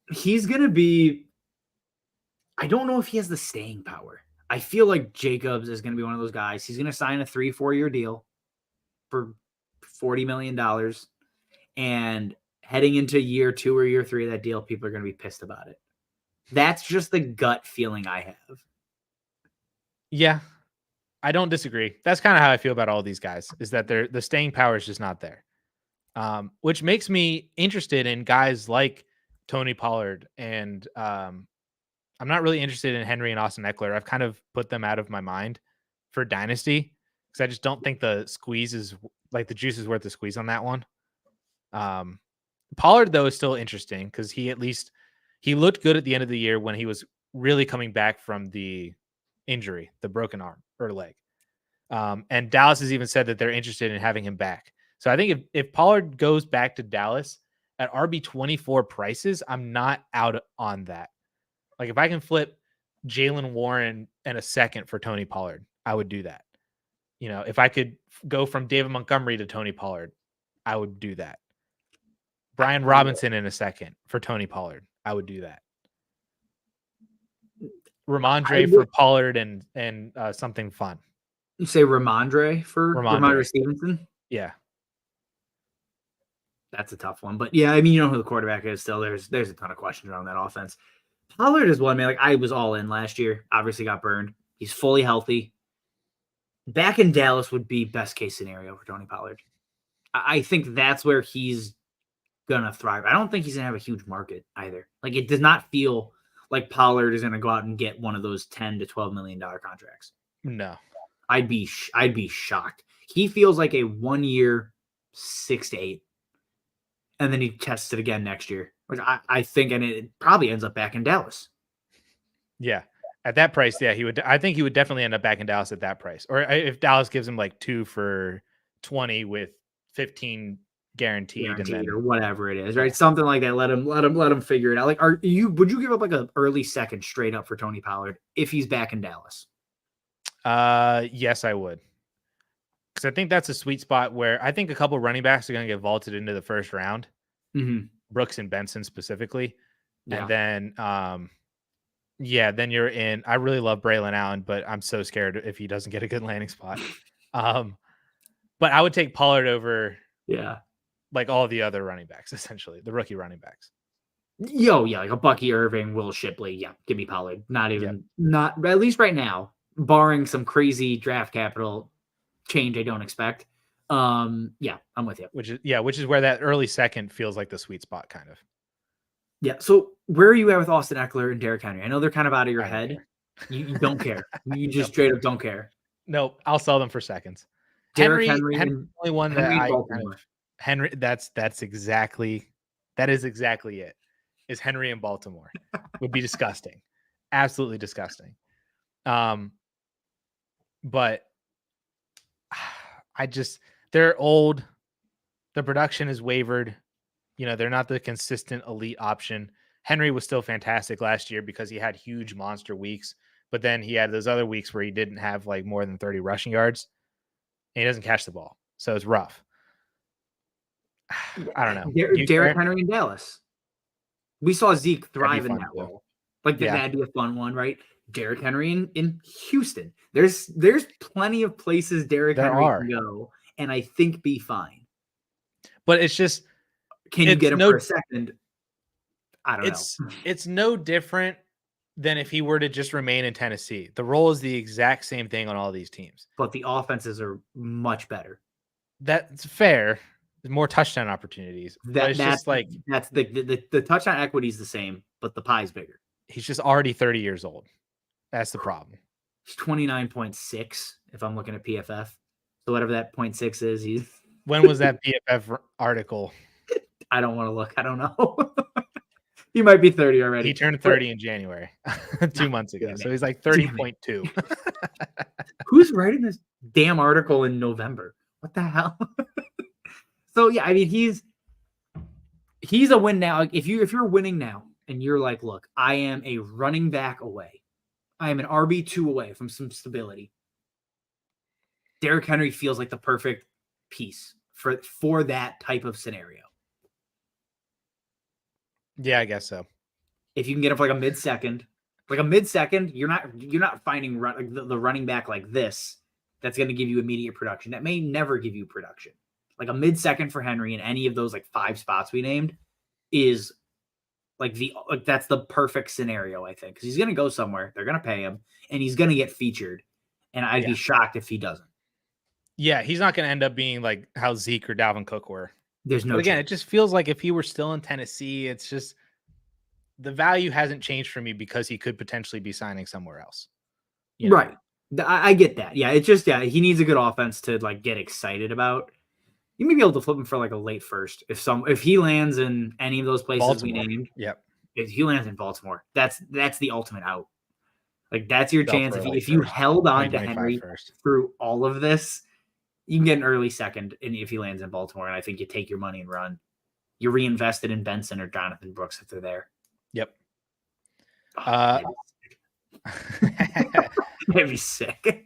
he's gonna be. I don't know if he has the staying power. I feel like Jacobs is gonna be one of those guys. He's gonna sign a 3-4 year deal for $40 million. And heading into year 2 or year 3 of that deal, people are going to be pissed about it. That's just the gut feeling I have. Yeah, I don't disagree. That's kind of how I feel about all these guys, is that the staying power is just not there. Which makes me interested in guys like Tony Pollard. And I'm not really interested in Henry and Austin Eckler. I've kind of put them out of my mind for Dynasty because I just don't think the squeeze is like the juice is worth the squeeze on that one. Pollard though is still interesting because he looked good at the end of the year when he was really coming back from the injury, the broken arm or leg. And Dallas has even said that they're interested in having him back. So I think if Pollard goes back to Dallas at RB24 prices, I'm not out on that. Like if I can flip Jaylen Warren and a second for Tony Pollard, I would do that. If I could go from David Montgomery to Tony Pollard, I would do that. Brian Robinson in a second for Tony Pollard, I would do that. Ramondre for Pollard and something fun. You say Ramondre for Ramondre Stevenson? Yeah. That's a tough one. But yeah, I mean, you know who the quarterback is still. There's a ton of questions around that offense. Pollard is one, man. Like I was all in last year. Obviously got burned. He's fully healthy. Back in Dallas would be best case scenario for Tony Pollard. I think that's where he's going to thrive. I don't think he's going to have a huge market either. Like it does not feel like Pollard is going to go out and get one of those $10 to $12 million contracts. No. I'd be shocked. He feels like a 1 year 6 to 8, and then he tests it again next year, which I think, and it probably ends up back in Dallas. Yeah. At that price, yeah, he would. I think he would definitely end up back in Dallas at that price. Or if Dallas gives him like 2 for 20 with 15 guaranteed, and then or whatever it is, right? Something like that. Let him figure it out. Like, would you give up like an early second straight up for Tony Pollard if he's back in Dallas? Yes, I would. Because I think that's a sweet spot where I think a couple running backs are going to get vaulted into the first round. Mm-hmm. Brooks and Benson specifically. Yeah. And then, then you're in. I really love Braylon Allen, but I'm so scared if he doesn't get a good landing spot. But I would take Pollard over, like all the other running backs, essentially the rookie running backs. Like a Bucky Irving, Will Shipley. Yeah, give me Pollard. Not at least right now, barring some crazy draft capital change I don't expect. I'm with you. Which is where that early second feels like the sweet spot, kind of. Yeah. So where are you at with Austin Eckler and Derrick Henry? I know they're kind of out of your head. You don't care. You just straight up don't care. Nope. I'll sell them for seconds. Henry's the only one that Henry. That is exactly it. Is Henry in Baltimore would be disgusting, absolutely disgusting. But they're old. The production is wavered. They're not the consistent elite option. Henry was still fantastic last year because he had huge monster weeks, but then he had those other weeks where he didn't have like more than 30 rushing yards and he doesn't catch the ball. So it's rough. I don't know. Derrick Henry in Dallas. We saw Zeke thrive in that role. Like that'd be a fun one, right? Derrick Henry in Houston. There's plenty of places Derrick Henry can go and I think be fine. But it's just, can you get him for a second? I don't know. It's no different than if he were to just remain in Tennessee. The role is the exact same thing on all these teams. But the offenses are much better. That's fair. There's more touchdown opportunities. That's the touchdown equity is the same, but the pie's bigger. He's just already 30 years old. That's the problem. He's 29.6 if I'm looking at PFF. So whatever that 0.6 is, when was that PFF article? I don't want to look. I don't know. He might be 30 already. He turned 30 in January, 2 months ago. So he's like 30.2. Who's writing this damn article in November? What the hell? So yeah, I mean, he's a win now. If you're winning now and you're like, look, I am a running back away. I am an RB2 away from some stability. Derrick Henry feels like the perfect piece for that type of scenario. Yeah, I guess so. If you can get him for like a mid-second, you're not finding the running back like this that's going to give you immediate production. That may never give you production. Like a mid-second for Henry in any of those like 5 spots we named is that's the perfect scenario, I think, because he's going to go somewhere. They're going to pay him, and he's going to get featured. And I'd be shocked if he doesn't. Yeah, he's not going to end up being like how Zeke or Dalvin Cook were. There's no. But again, it just feels like if he were still in Tennessee, it's just the value hasn't changed for me because he could potentially be signing somewhere else. Right. I get that. Yeah, it's just he needs a good offense to like get excited about. You may be able to flip him for like a late first if he lands in any of those places we named. Yep. If he lands in Baltimore, that's the ultimate out. Like that's your chance. If you held on to Henry through all of this, you can get an early second, and if he lands in Baltimore, and I think you take your money and run. You reinvested in Benson or Jonathan Brooks if they're there. Yep. That'd be sick.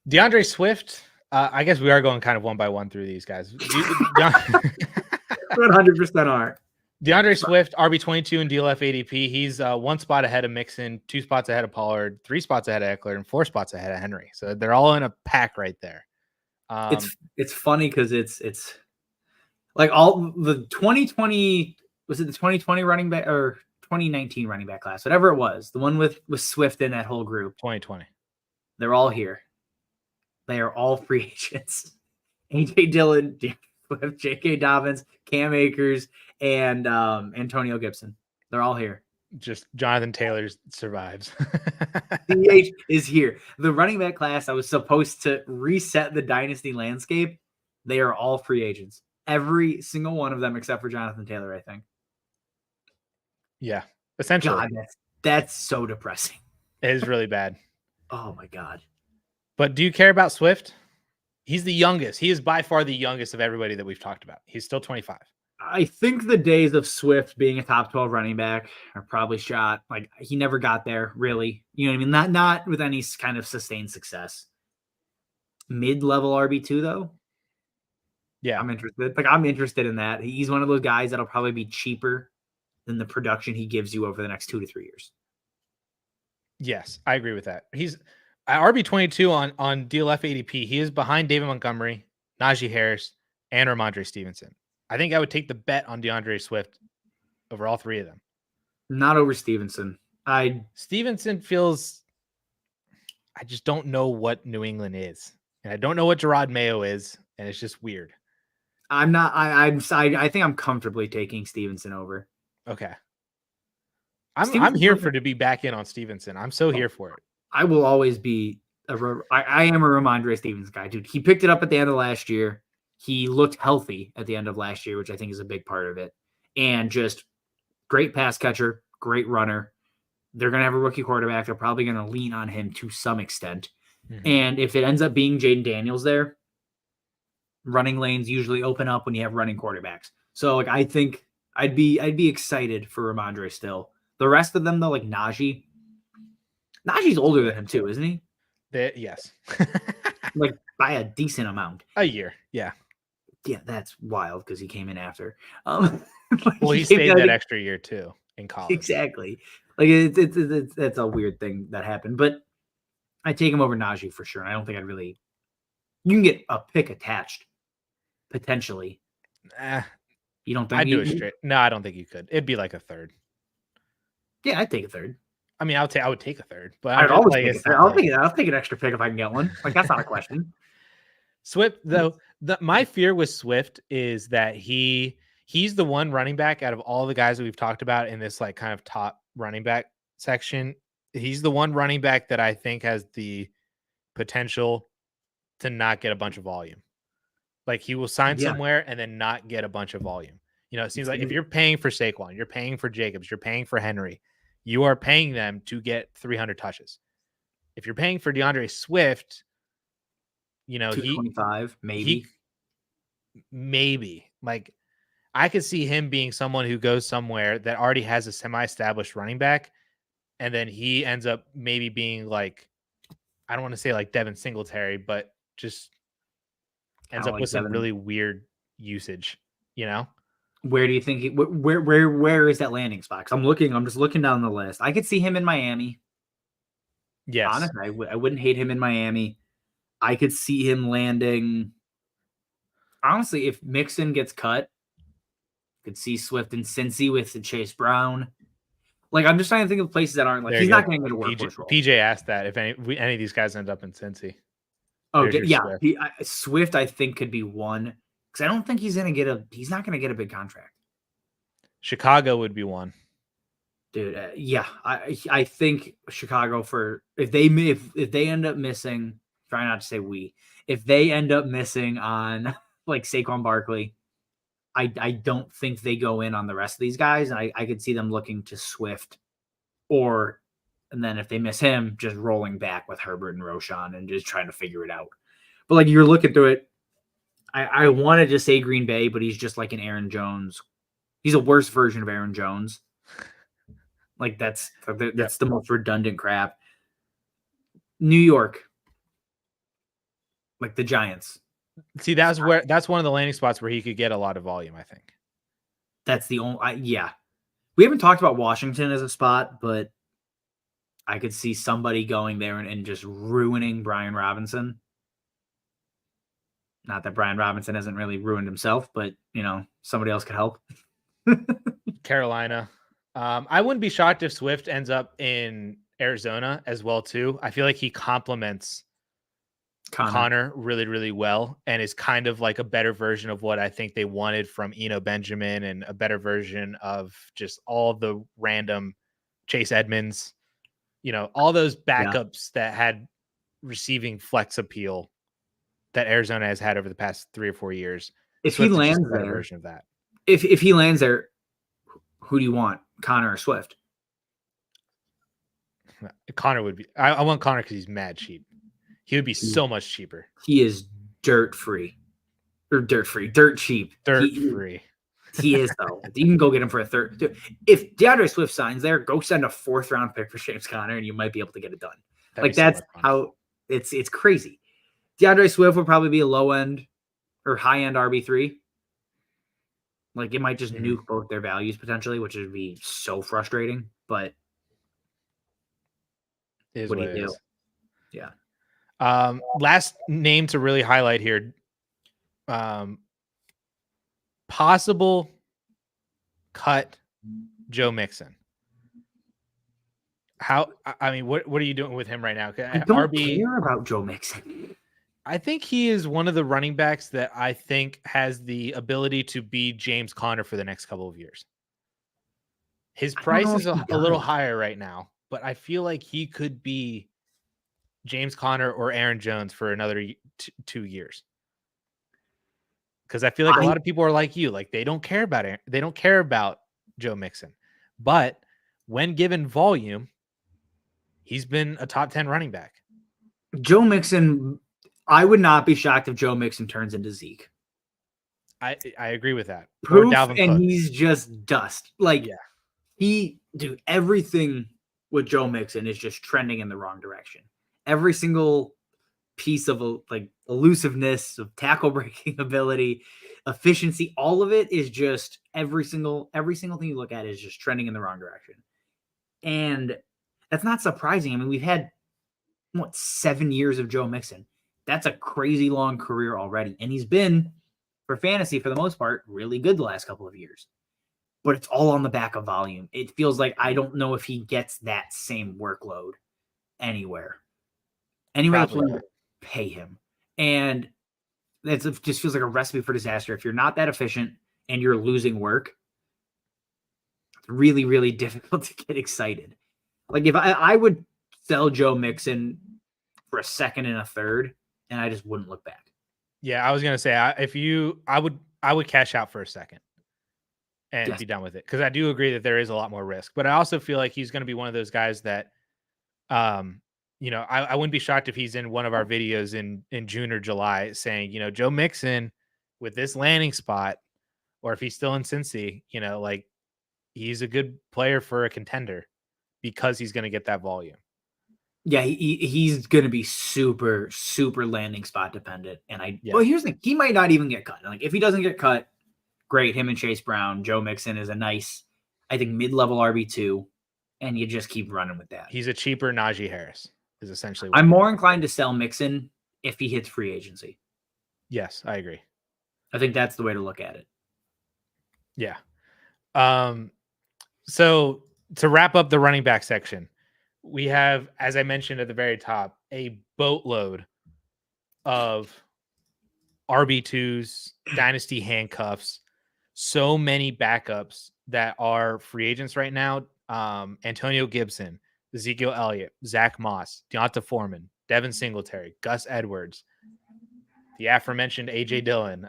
DeAndre Swift. I guess we are going kind of one by one through these guys. 100% are. DeAndre Swift, RB22 and DLF ADP. He's 1 spot ahead of Mixon, 2 spots ahead of Pollard, 3 spots ahead of Eckler, and 4 spots ahead of Henry. So they're all in a pack right there. It's funny because it's like all the 2020 was it the 2020 running back or 2019 running back class, whatever it was, the one with Swift in that whole group. 2020. They're all here. They are all free agents. AJ Dillon, J.K. Dobbins, Cam Akers, and Antonio Gibson. They're all here. Just Jonathan Taylor survives. CH is here. The running back class I was supposed to reset the dynasty landscape. They are all free agents. Every single one of them except for Jonathan Taylor, I think. Yeah, essentially. God, that's so depressing. It is really bad. Oh my God. But do you care about Swift? He's the youngest. He is by far the youngest of everybody that we've talked about. He's still 25. I think the days of Swift being a top 12 running back are probably shot. Like he never got there, really. You know what I mean? Not with any kind of sustained success. Mid-level RB2 though. Yeah, I'm interested. Like I'm interested in that. He's one of those guys that'll probably be cheaper than the production he gives you over the next 2 to 3 years. Yes, I agree with that. He's at RB22 on DLF ADP. He is behind David Montgomery, Najee Harris, and Ramondre Stevenson. I think I would take the bet on DeAndre Swift over all three of them. Not over Stevenson. Stevenson feels. I just don't know what New England is, and I don't know what Gerard Mayo is, and it's just weird. I'm not. I think I'm comfortably taking Stevenson over. Okay. I'm here to be back in on Stevenson. I'm so here for it. I will always be I am a Ramondre Stevenson guy, dude. He picked it up at the end of last year. He looked healthy at the end of last year, which I think is a big part of it. And just great pass catcher, great runner. They're going to have a rookie quarterback. They're probably going to lean on him to some extent. Mm-hmm. And if it ends up being Jaden Daniels there, running lanes usually open up when you have running quarterbacks. So like I think I'd be excited for Ramondre still. The rest of them though, like Najee's older than him too, isn't he? Yes. Like by a decent amount. A year, yeah. Yeah, that's wild because he came in after. Well, he stayed that extra year too in college. Exactly. Like it's a weird thing that happened, but I take him over Najee for sure. I don't think you can get a pick attached potentially. You don't think I'd do it straight? No, I don't think you could. It'd be like a third. Yeah, I'd take a third. I mean, I would take a third, but I'll take an extra pick if I can get one. Like that's not a question. Swift though, my fear with Swift is that he's the one running back out of all the guys that we've talked about in this like kind of top running back section. He's the one running back that I think has the potential to not get a bunch of volume. Like he will sign somewhere and then not get a bunch of volume. You know, it seems like if you're paying for Saquon, you're paying for Jacobs, you're paying for Henry, you are paying them to get 300 touches. If you're paying for DeAndre Swift, you know, 225, maybe like I could see him being someone who goes somewhere that already has a semi-established running back. And then he ends up maybe being like, I don't want to say like Devin Singletary, but just ends up with some really weird usage, you know? Where do you think where is that landing spot? Because I'm just looking down the list. I could see him in Miami. Yes. Honestly, I wouldn't hate him in Miami. I could see him landing. Honestly, if Mixon gets cut, I could see Swift and Cincy with Chase Brown. Like, I'm just trying to think of places that aren't like he's not going to get a workhorse role. PJ asked that if any of these guys end up in Cincy. Oh, yeah. Swift, I think, could be one because I don't think he's not going to get a big contract. Chicago would be one. Dude, yeah. I think Chicago if they end up missing, try not to say if they end up missing on like Saquon Barkley, I don't think they go in on the rest of these guys. And I could see them looking to Swift and then if they miss him, just rolling back with Herbert and Roshan and just trying to figure it out. But like you're looking through it, I wanted to say Green Bay, but he's just like an Aaron Jones. He's a worse version of Aaron Jones. Like that's the most redundant crap. New York, like the Giants. See, that's one of the landing spots where he could get a lot of volume, I think. That's the only, we haven't talked about Washington as a spot, but I could see somebody going there and just ruining Brian Robinson. Not that Brian Robinson hasn't really ruined himself, but you know, somebody else could help. Carolina. I wouldn't be shocked if Swift ends up in Arizona as well too. I feel like he complements Connor really, really well and is kind of like a better version of what I think they wanted from Eno Benjamin and a better version of just all the random Chase Edmonds, all those Yeah. backups that had receiving flex appeal that Arizona has had over the past 3 or 4 years. If Swift he is just lands a better there, version of that. if he lands there, who do you want, Connor or Swift? Connor would be. I want Connor because he's mad cheap. He would be so much cheaper. He is dirt cheap. Dirt free. He is, though. You can go get him for a third. If DeAndre Swift signs there, go send a 4th round pick for James Conner, and you might be able to get it done. That's how it's crazy. DeAndre Swift would probably be a low end or high end RB3. Like, it might just nuke both their values potentially, which would be so frustrating. But what do you do? Yeah. Last name to really highlight here. Possible cut Joe Mixon. What are you doing with him right now? I don't care about Joe Mixon. I think he is one of the running backs that I think has the ability to be James Conner for the next couple of years. His price is a little higher right now, but I feel like he could be James Conner or Aaron Jones for another 2 years. Because I feel like a lot of people are like you, like they don't care about Joe Mixon, but when given volume, he's been a top 10 running back. Joe Mixon, I would not be shocked if Joe Mixon turns into Zeke. I agree with that. Proof, and he's just dust. Everything with Joe Mixon is just trending in the wrong direction. Every single piece of elusiveness, of tackle breaking ability, efficiency, all of it is just every single thing you look at is just trending in the wrong direction. And that's not surprising. I mean, we've had 7 years of Joe Mixon. That's a crazy long career already. And he's been, for fantasy, for the most part, really good the last couple of years. But it's all on the back of volume. It feels like I don't know if he gets that same workload anywhere. That's willing to pay him. And it just feels like a recipe for disaster. If you're not that efficient and you're losing work, it's really, really difficult to get excited. Like, if I would sell Joe Mixon for a second and a third, and I just wouldn't look back. Yeah, I was gonna say I would cash out for a second and be done with it, because I do agree that there is a lot more risk. But I also feel like he's going to be one of those guys that, I wouldn't be shocked if he's in one of our videos in June or July saying, Joe Mixon with this landing spot, or if he's still in Cincy, he's a good player for a contender because he's going to get that volume. Yeah, he's going to be super, super landing spot dependent. And well, here's the thing. He might not even get cut. Like, if he doesn't get cut, great. Him and Chase Brown, Joe Mixon is a nice, I think, mid-level RB2, and you just keep running with that. He's a cheaper Najee Harris is essentially what I'm more inclined to sell Mixon if he hits free agency. Yes, I agree. I think that's the way to look at it. Yeah. So to wrap up the running back section, we have, as I mentioned at the very top, a boatload of RB2s, Dynasty handcuffs, so many backups that are free agents right now. Antonio Gibson, Ezekiel Elliott, Zach Moss, Deonta Foreman, Devin Singletary, Gus Edwards, the aforementioned AJ Dillon,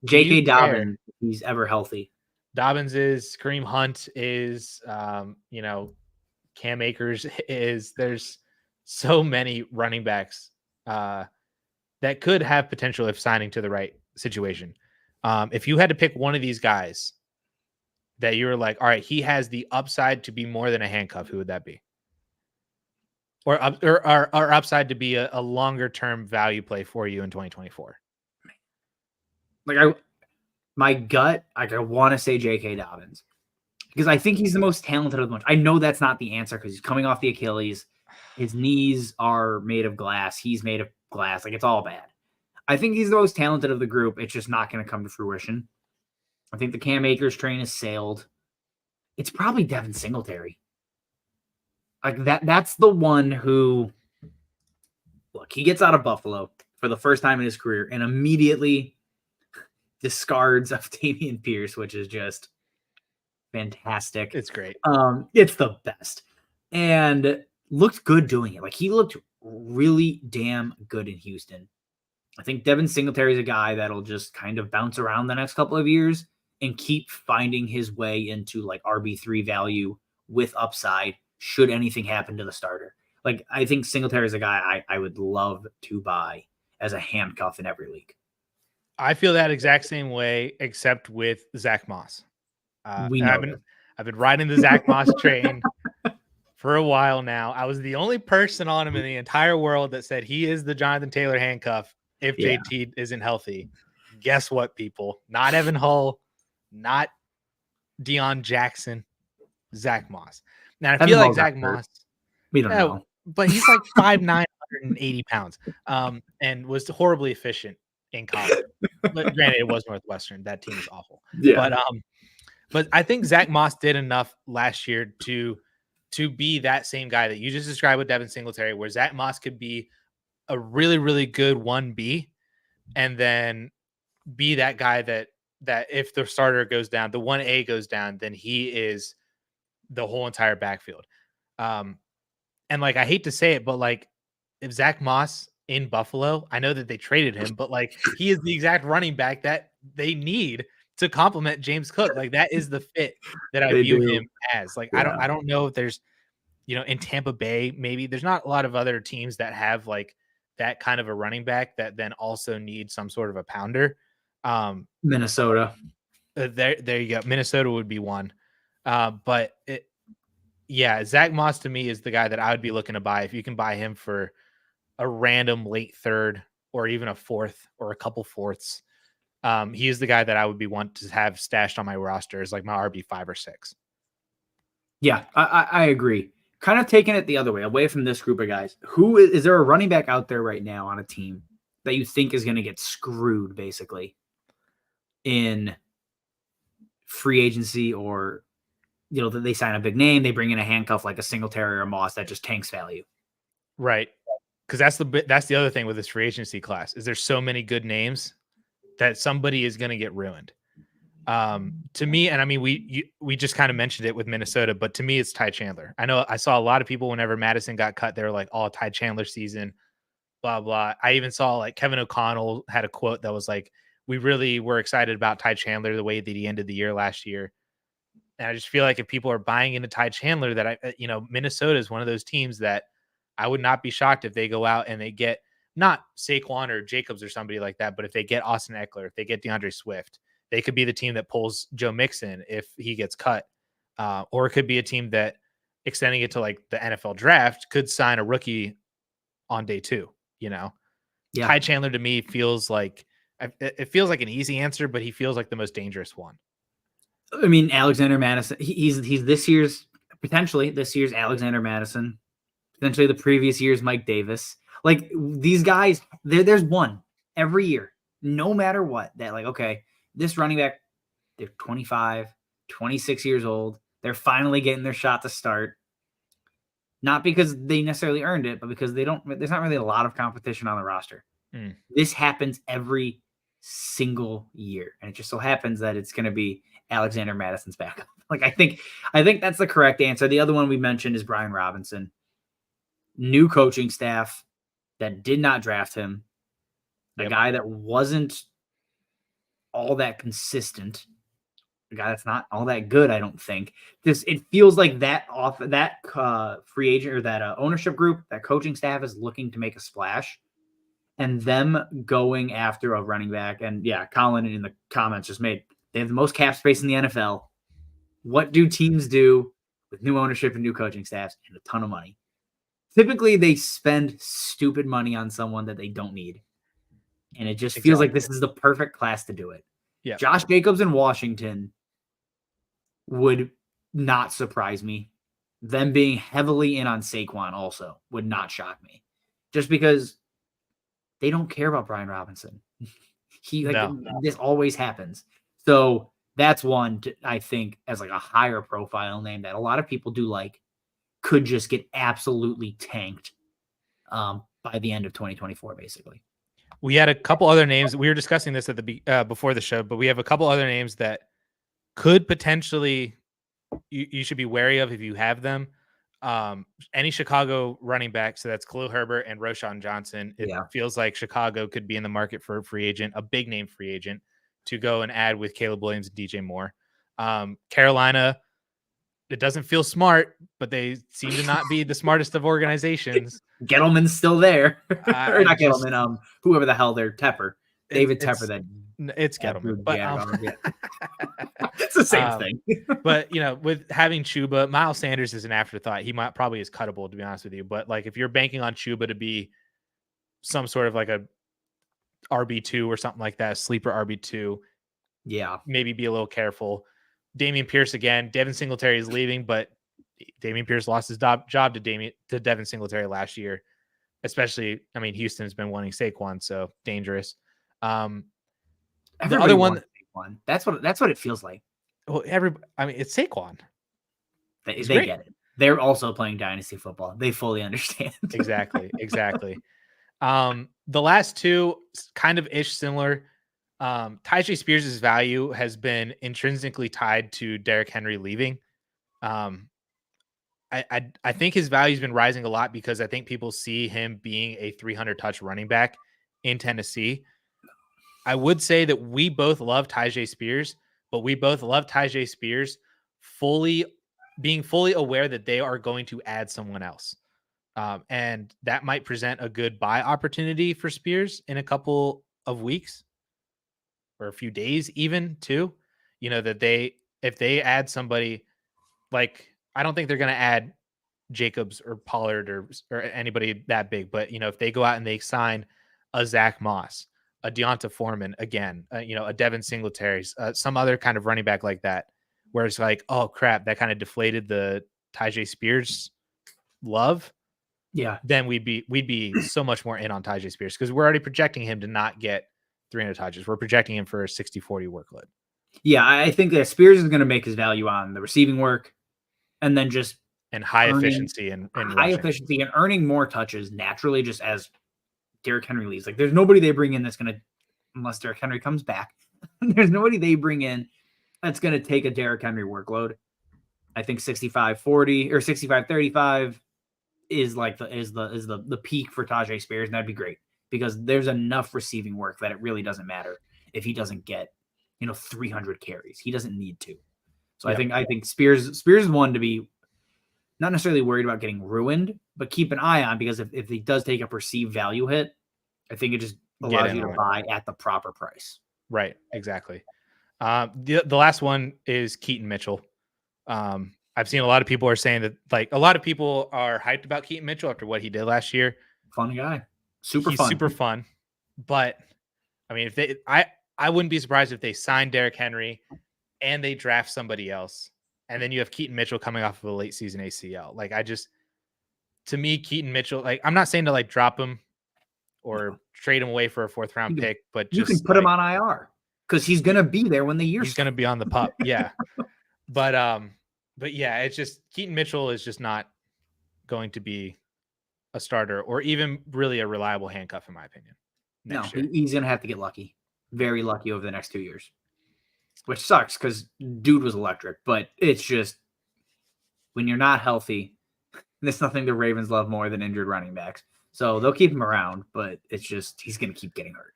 J.K. Dobbins, if he's ever healthy. Dobbins is, Kareem Hunt is, Cam Akers is. There's so many running backs that could have potential if signing to the right situation. If you had to pick one of these guys that you were like, all right, he has the upside to be more than a handcuff, who would that be? Or upside to be a longer term value play for you in 2024? My gut, I want to say J.K. Dobbins, because I think he's the most talented of the bunch. I know that's not the answer because he's coming off the Achilles. His knees are made of glass. He's made of glass. It's all bad. I think he's the most talented of the group. It's just not going to come to fruition. I think the Cam Akers train has sailed. It's probably Devin Singletary. That's the one who, look, he gets out of Buffalo for the first time in his career and immediately discards of Dameon Pierce, which is just fantastic. It's great. It's the best. And looked good doing it. Like, he looked really damn good in Houston. I think Devin Singletary is a guy that'll just kind of bounce around the next couple of years and keep finding his way into like RB3 value with upside should anything happen to the starter. Like, I think Singletary is a guy I would love to buy as a handcuff in every league. I feel that exact same way, except with Zach Moss. I've been riding the Zach Moss train for a while now. I was the only person on him in the entire world that said he is the Jonathan Taylor handcuff if JT isn't healthy. Guess what, people? Not Evan Hull, not Deion Jackson, Zach Moss. Now, I feel like Zach Moss. We don't know. But he's like 5'9", 180 pounds, and was horribly efficient in college. But granted, it was Northwestern. That team is awful. Yeah. But I think Zach Moss did enough last year to be that same guy that you just described with Devin Singletary, where Zach Moss could be a really, really good 1B, and then be that guy that if the starter goes down, the 1A goes down, then he is the whole entire backfield. And like, I hate to say it, but like, if Zach Moss in Buffalo, I know that they traded him, but like, he is the exact running back that they need to complement James Cook. Like, that is the fit that I view him as. Like, yeah. I don't know if there's, in Tampa Bay, maybe there's not a lot of other teams that have like that kind of a running back that then also need some sort of a pounder. Minnesota. There you go. Minnesota would be one. But Zach Moss to me is the guy that I would be looking to buy. If you can buy him for a random late third or even a fourth or a couple fourths, he is the guy that I would be want to have stashed on my roster as like my RB 5 or 6. Yeah, I agree. Kind of taking it the other way, away from this group of guys. Who is there a running back out there right now on a team that you think is going to get screwed basically in free agency, or that they sign a big name, they bring in a handcuff like a Singletary or a Moss that just tanks value? Right. Because that's the other thing with this free agency class is there's so many good names that somebody is going to get ruined. To me, and I mean, we just kind of mentioned it with Minnesota, but to me, it's Ty Chandler. I know I saw a lot of people whenever Madison got cut, they were like, "Oh, Ty Chandler season, blah blah." I even saw like Kevin O'Connell had a quote that was like, "We really were excited about Ty Chandler the way that he ended the year last year." And I just feel like if people are buying into Ty Chandler, that Minnesota is one of those teams that I would not be shocked if they go out and they get not Saquon or Jacobs or somebody like that, but if they get Austin Eckler, if they get DeAndre Swift, they could be the team that pulls Joe Mixon if he gets cut. Or it could be a team that, extending it to like the NFL draft, could sign a rookie on day 2, Yeah. Ty Chandler to me feels like it feels like an easy answer, but he feels like the most dangerous one. I mean, Alexander Madison, he's potentially this year's Alexander Madison, potentially the previous year's Mike Davis. Like, these guys, there's one every year, no matter what, that like, okay, this running back, they're 25, 26 years old. They're finally getting their shot to start. Not because they necessarily earned it, but because there's not really a lot of competition on the roster. This happens every single year. And it just so happens that it's going to be Alexander Madison's backup. Like, I think that's the correct answer. The other one we mentioned is Brian Robinson. New coaching staff that did not draft him. A guy that wasn't all that consistent. A guy that's not all that good, I don't think. It feels like that free agent or that ownership group, that coaching staff is looking to make a splash, and them going after a running back. And yeah, Colin in the comments just made, they have the most cap space in the NFL. What do teams do with new ownership and new coaching staffs and a ton of money? Typically, they spend stupid money on someone that they don't need. And it just feels like this is the perfect class to do it. Yeah. Josh Jacobs in Washington would not surprise me. Them being heavily in on Saquon also would not shock me. Just because they don't care about Brian Robinson. This always happens. So that's one, I think, as like a higher profile name that a lot of people do like, could just get absolutely tanked by the end of 2024, basically. We had a couple other names. We were discussing this at the before the show, but we have a couple other names that could potentially you should be wary of if you have them. Any Chicago running back, so that's Khalil Herbert and Roshan Johnson. It Yeah. feels like Chicago could be in the market for a free agent, a big name free agent, to go and add with Caleb Williams and DJ Moore. Carolina, it doesn't feel smart, but they seem to not be the smartest of organizations. Gettleman's still there. Or not just, Gettleman, whoever the hell they're Tepper. David Tepper. It's Gettleman. But it's the same thing. But with having Chuba, Miles Sanders is an afterthought. He probably is cuttable, to be honest with you. But like if you're banking on Chuba to be some sort of like a RB2 or something like that, sleeper RB2, yeah, maybe be a little careful. Dameon Pierce again. Devin Singletary is leaving, but Dameon Pierce lost his job to Devin Singletary last year. Especially, I mean, Houston's been wanting Saquon, so dangerous. The other one, that's what it feels like. Well, it's Saquon. They get it. They're also playing Dynasty football. They fully understand. Exactly. The last two kind of similar. Tyjae Spears' value has been intrinsically tied to Derrick Henry leaving. I think his value has been rising a lot because I think people see him being a 300 touch running back in Tennessee. I would say that we both love Tyjae Spears, but we both love Tyjae Spears being fully aware that they are going to add someone else. And that might present a good buy opportunity for Spears in a couple of weeks or a few days, even too. That if they add somebody, like, I don't think they're going to add Jacobs or Pollard or anybody that big, but if they go out and they sign a Zach Moss, a Deonta Foreman again, a Devin Singletary, some other kind of running back like that, where it's like, oh crap, that kind of deflated the Tyjae Spears love. Yeah. Then we'd be so much more in on Tyjae Spears because we're already projecting him to not get 300 touches. We're projecting him for a 60-40 workload. Yeah, I think that Spears is going to make his value on the receiving work and then just high efficiency and efficiency and earning more touches naturally just as Derrick Henry leaves. Like there's nobody they bring in that's going to, unless Derrick Henry comes back, there's nobody they bring in that's going to take a Derrick Henry workload. I think 65-40 or 65-35 is like the peak for Tyjae Spears, and that'd be great because there's enough receiving work that it really doesn't matter if he doesn't get 300 carries. He doesn't need to. So yeah. I think Spears is one to be not necessarily worried about getting ruined, but keep an eye on because if he does take a perceived value hit, I think it just allows you to buy at the proper price. Right, exactly. The last one is Keaton Mitchell. I've seen a lot of people are saying that, like, a lot of people are hyped about Keaton Mitchell after what he did last year. Fun guy. He's super fun. But I mean, I wouldn't be surprised if they sign Derrick Henry and they draft somebody else. And then you have Keaton Mitchell coming off of a late season ACL. Like, to me, Keaton Mitchell, like, I'm not saying to like drop him or trade him away for a 4th round pick, but you can put him on IR because he's going to be there when the year he's going to be on the pup. Yeah. But yeah, it's just Keaton Mitchell is just not going to be a starter or even really a reliable handcuff, in my opinion. No, he's going to have to get lucky, very lucky over the next 2 years, which sucks because dude was electric. But it's just when you're not healthy, there's nothing the Ravens love more than injured running backs. So they'll keep him around, but it's just he's going to keep getting hurt.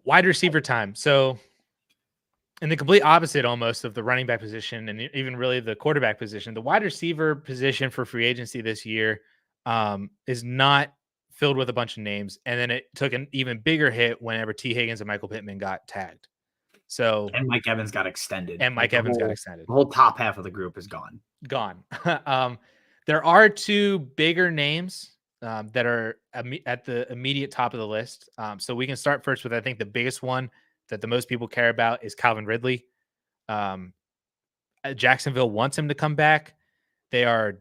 Wide receiver time. So in the complete opposite almost of the running back position and even really the quarterback position, the wide receiver position for free agency this year is not filled with a bunch of names. And then it took an even bigger hit whenever T. Higgins and Michael Pittman got tagged. And Mike Evans got extended. The whole top half of the group is gone. There are 2 bigger names that are at the immediate top of the list. So we can start first with, I think, the biggest one that the most people care about is Calvin Ridley. Jacksonville wants him to come back. They are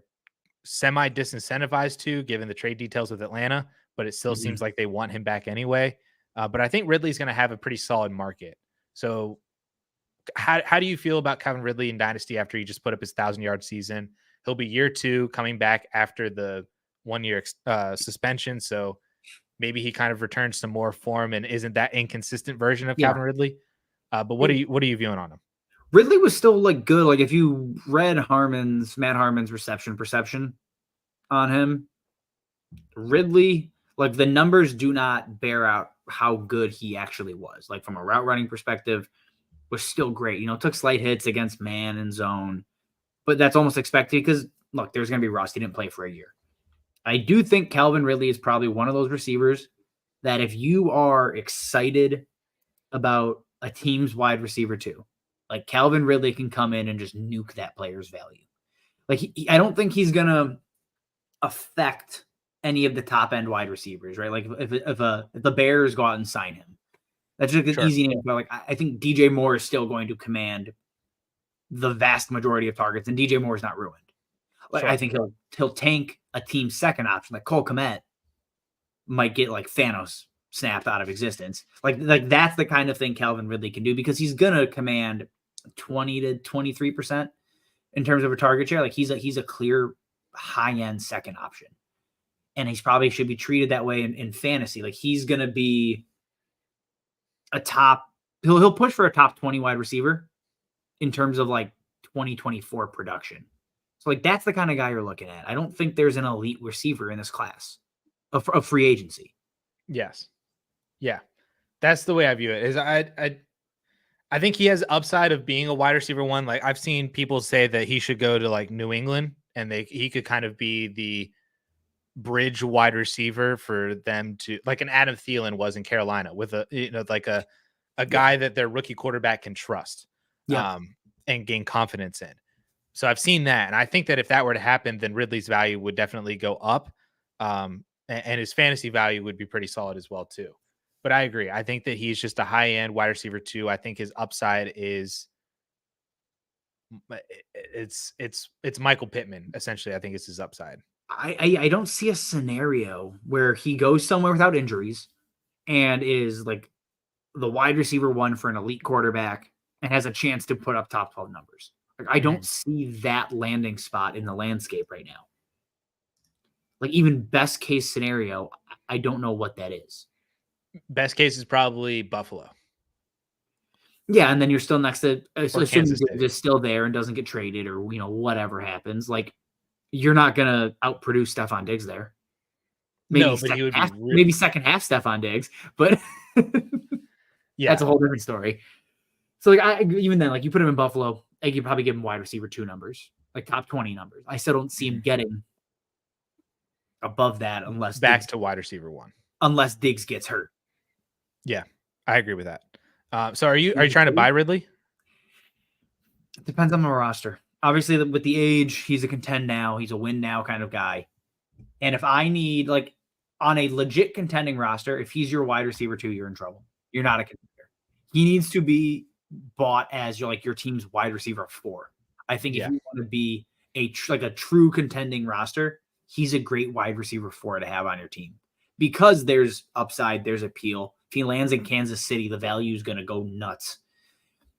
semi-disincentivized to, given the trade details with Atlanta, but it still seems like they want him back anyway. But I think Ridley's going to have a pretty solid market. So how do you feel about Calvin Ridley in Dynasty after he just put up his 1,000-yard season? He'll be year 2 coming back after the 1-year suspension. So maybe he kind of returns to more form and isn't that inconsistent version of Calvin Ridley. But what are you viewing on him? Ridley was still like good. Like if you read Matt Harmon's reception perception on him, Ridley, like the numbers do not bear out how good he actually was. Like from a route running perspective, was still great. Took slight hits against man and zone, but that's almost expected because look, there's going to be rust. He didn't play for a year. I do think Calvin Ridley is probably one of those receivers that if you are excited about a team's wide receiver too, like Calvin Ridley can come in and just nuke that player's value. Like I don't think he's going to affect any of the top end wide receivers, right? Like if the Bears go out and sign him, that's just an easy name. But like I think DJ Moore is still going to command the vast majority of targets, and DJ Moore is not ruined. Like I think he'll tank a team's second option, like Cole Kmet might get like Thanos snapped out of existence. Like that's the kind of thing Calvin Ridley can do because he's gonna command 20 to 23% in terms of a target share. Like he's a clear high end second option, and he's probably should be treated that way in fantasy. Like he's gonna be a top. He'll push for a top 20 wide receiver in terms of like 2024 production. So like that's the kind of guy you're looking at. I don't think there's an elite receiver in this class of free agency. Yes. Yeah. That's the way I view it. Is I think he has upside of being a wide receiver one. Like I've seen people say that he should go to like New England and he could kind of be the bridge wide receiver for them to like an Adam Thielen was in Carolina with a guy that their rookie quarterback can trust and gain confidence in. So I've seen that. And I think that if that were to happen, then Ridley's value would definitely go up. And his fantasy value would be pretty solid as well too. But I agree. I think that he's just a high end wide receiver too. I think his upside is it's Michael Pittman. Essentially, I think it's his upside. I don't see a scenario where he goes somewhere without injuries and is like the wide receiver one for an elite quarterback and has a chance to put up top 12 numbers. Like I don't see that landing spot in the landscape right now. Like even best case scenario, I don't know what that is. Best case is probably Buffalo. Yeah, and then you're still next to assuming is still there and doesn't get traded or whatever happens. Like you're not gonna outproduce Stephon Diggs there. Maybe he would be maybe second half Stephon Diggs, but yeah, that's a whole different story. So like even then, like you put him in Buffalo, I could probably give him wide receiver 2 numbers, like top 20 numbers. I still don't see him getting above that unless back to wide receiver 1. Unless Diggs gets hurt. Yeah, I agree with that. So are you trying to buy Ridley? It depends on my roster. Obviously, with the age, he's a contend now. He's a win now kind of guy. And if I need, like, on a legit contending roster, if he's your wide receiver 2, you're in trouble. You're not a contender. He needs to be bought as your team's wide receiver 4. I think if you want to be a true contending roster, he's a great wide receiver 4 to have on your team because there's upside, there's appeal. If he lands in Kansas City, the value is going to go nuts.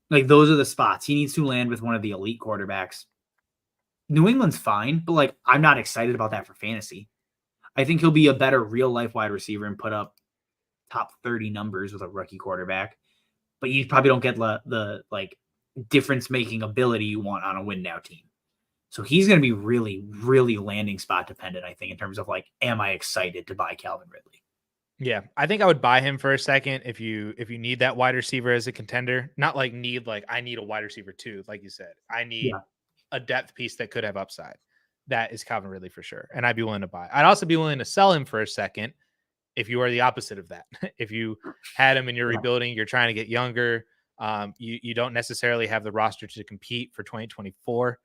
Like those are the spots. He needs to land with one of the elite quarterbacks. New England's fine, but like I'm not excited about that for fantasy. I think he'll be a better real life wide receiver and put up top 30 numbers with a rookie quarterback. But you probably don't get the like difference making ability you want on a win now team. So he's going to be really, really landing spot dependent, I think, in terms of like, am I excited to buy Calvin Ridley? Yeah, I think I would buy him for a second if you need that wide receiver as a contender. Not like I need a wide receiver 2, like you said. I need a depth piece that could have upside. That is Calvin Ridley for sure. And I'd be willing to buy. I'd also be willing to sell him for a second if you are the opposite of that. If you had him and you're rebuilding, you're trying to get younger, you don't necessarily have the roster to compete for 2024.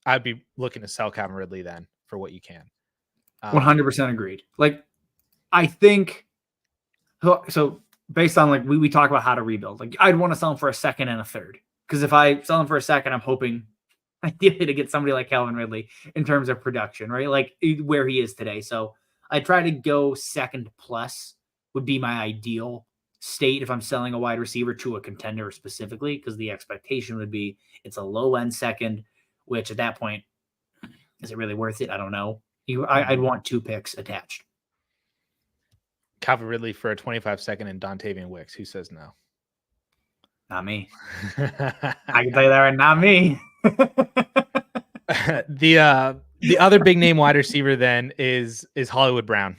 I'd be looking to sell Calvin Ridley then for what you can. 100% agreed. Like, I think so. Based on like we talk about how to rebuild, like I'd want to sell him for a second and a third because if I sell him for a second, I'm hoping ideally to get somebody like Calvin Ridley in terms of production, right? Like where he is today. So I try to go second plus would be my ideal state if I'm selling a wide receiver to a contender specifically, because the expectation would be it's a low end second, which at that point, is it really worth it? I don't know. I'd want 2 picks attached. Calvin Ridley for a 25 second and Dontavian Wicks. Who says no? Not me. I can tell you that right. Not me. The other big name wide receiver then is Hollywood Brown.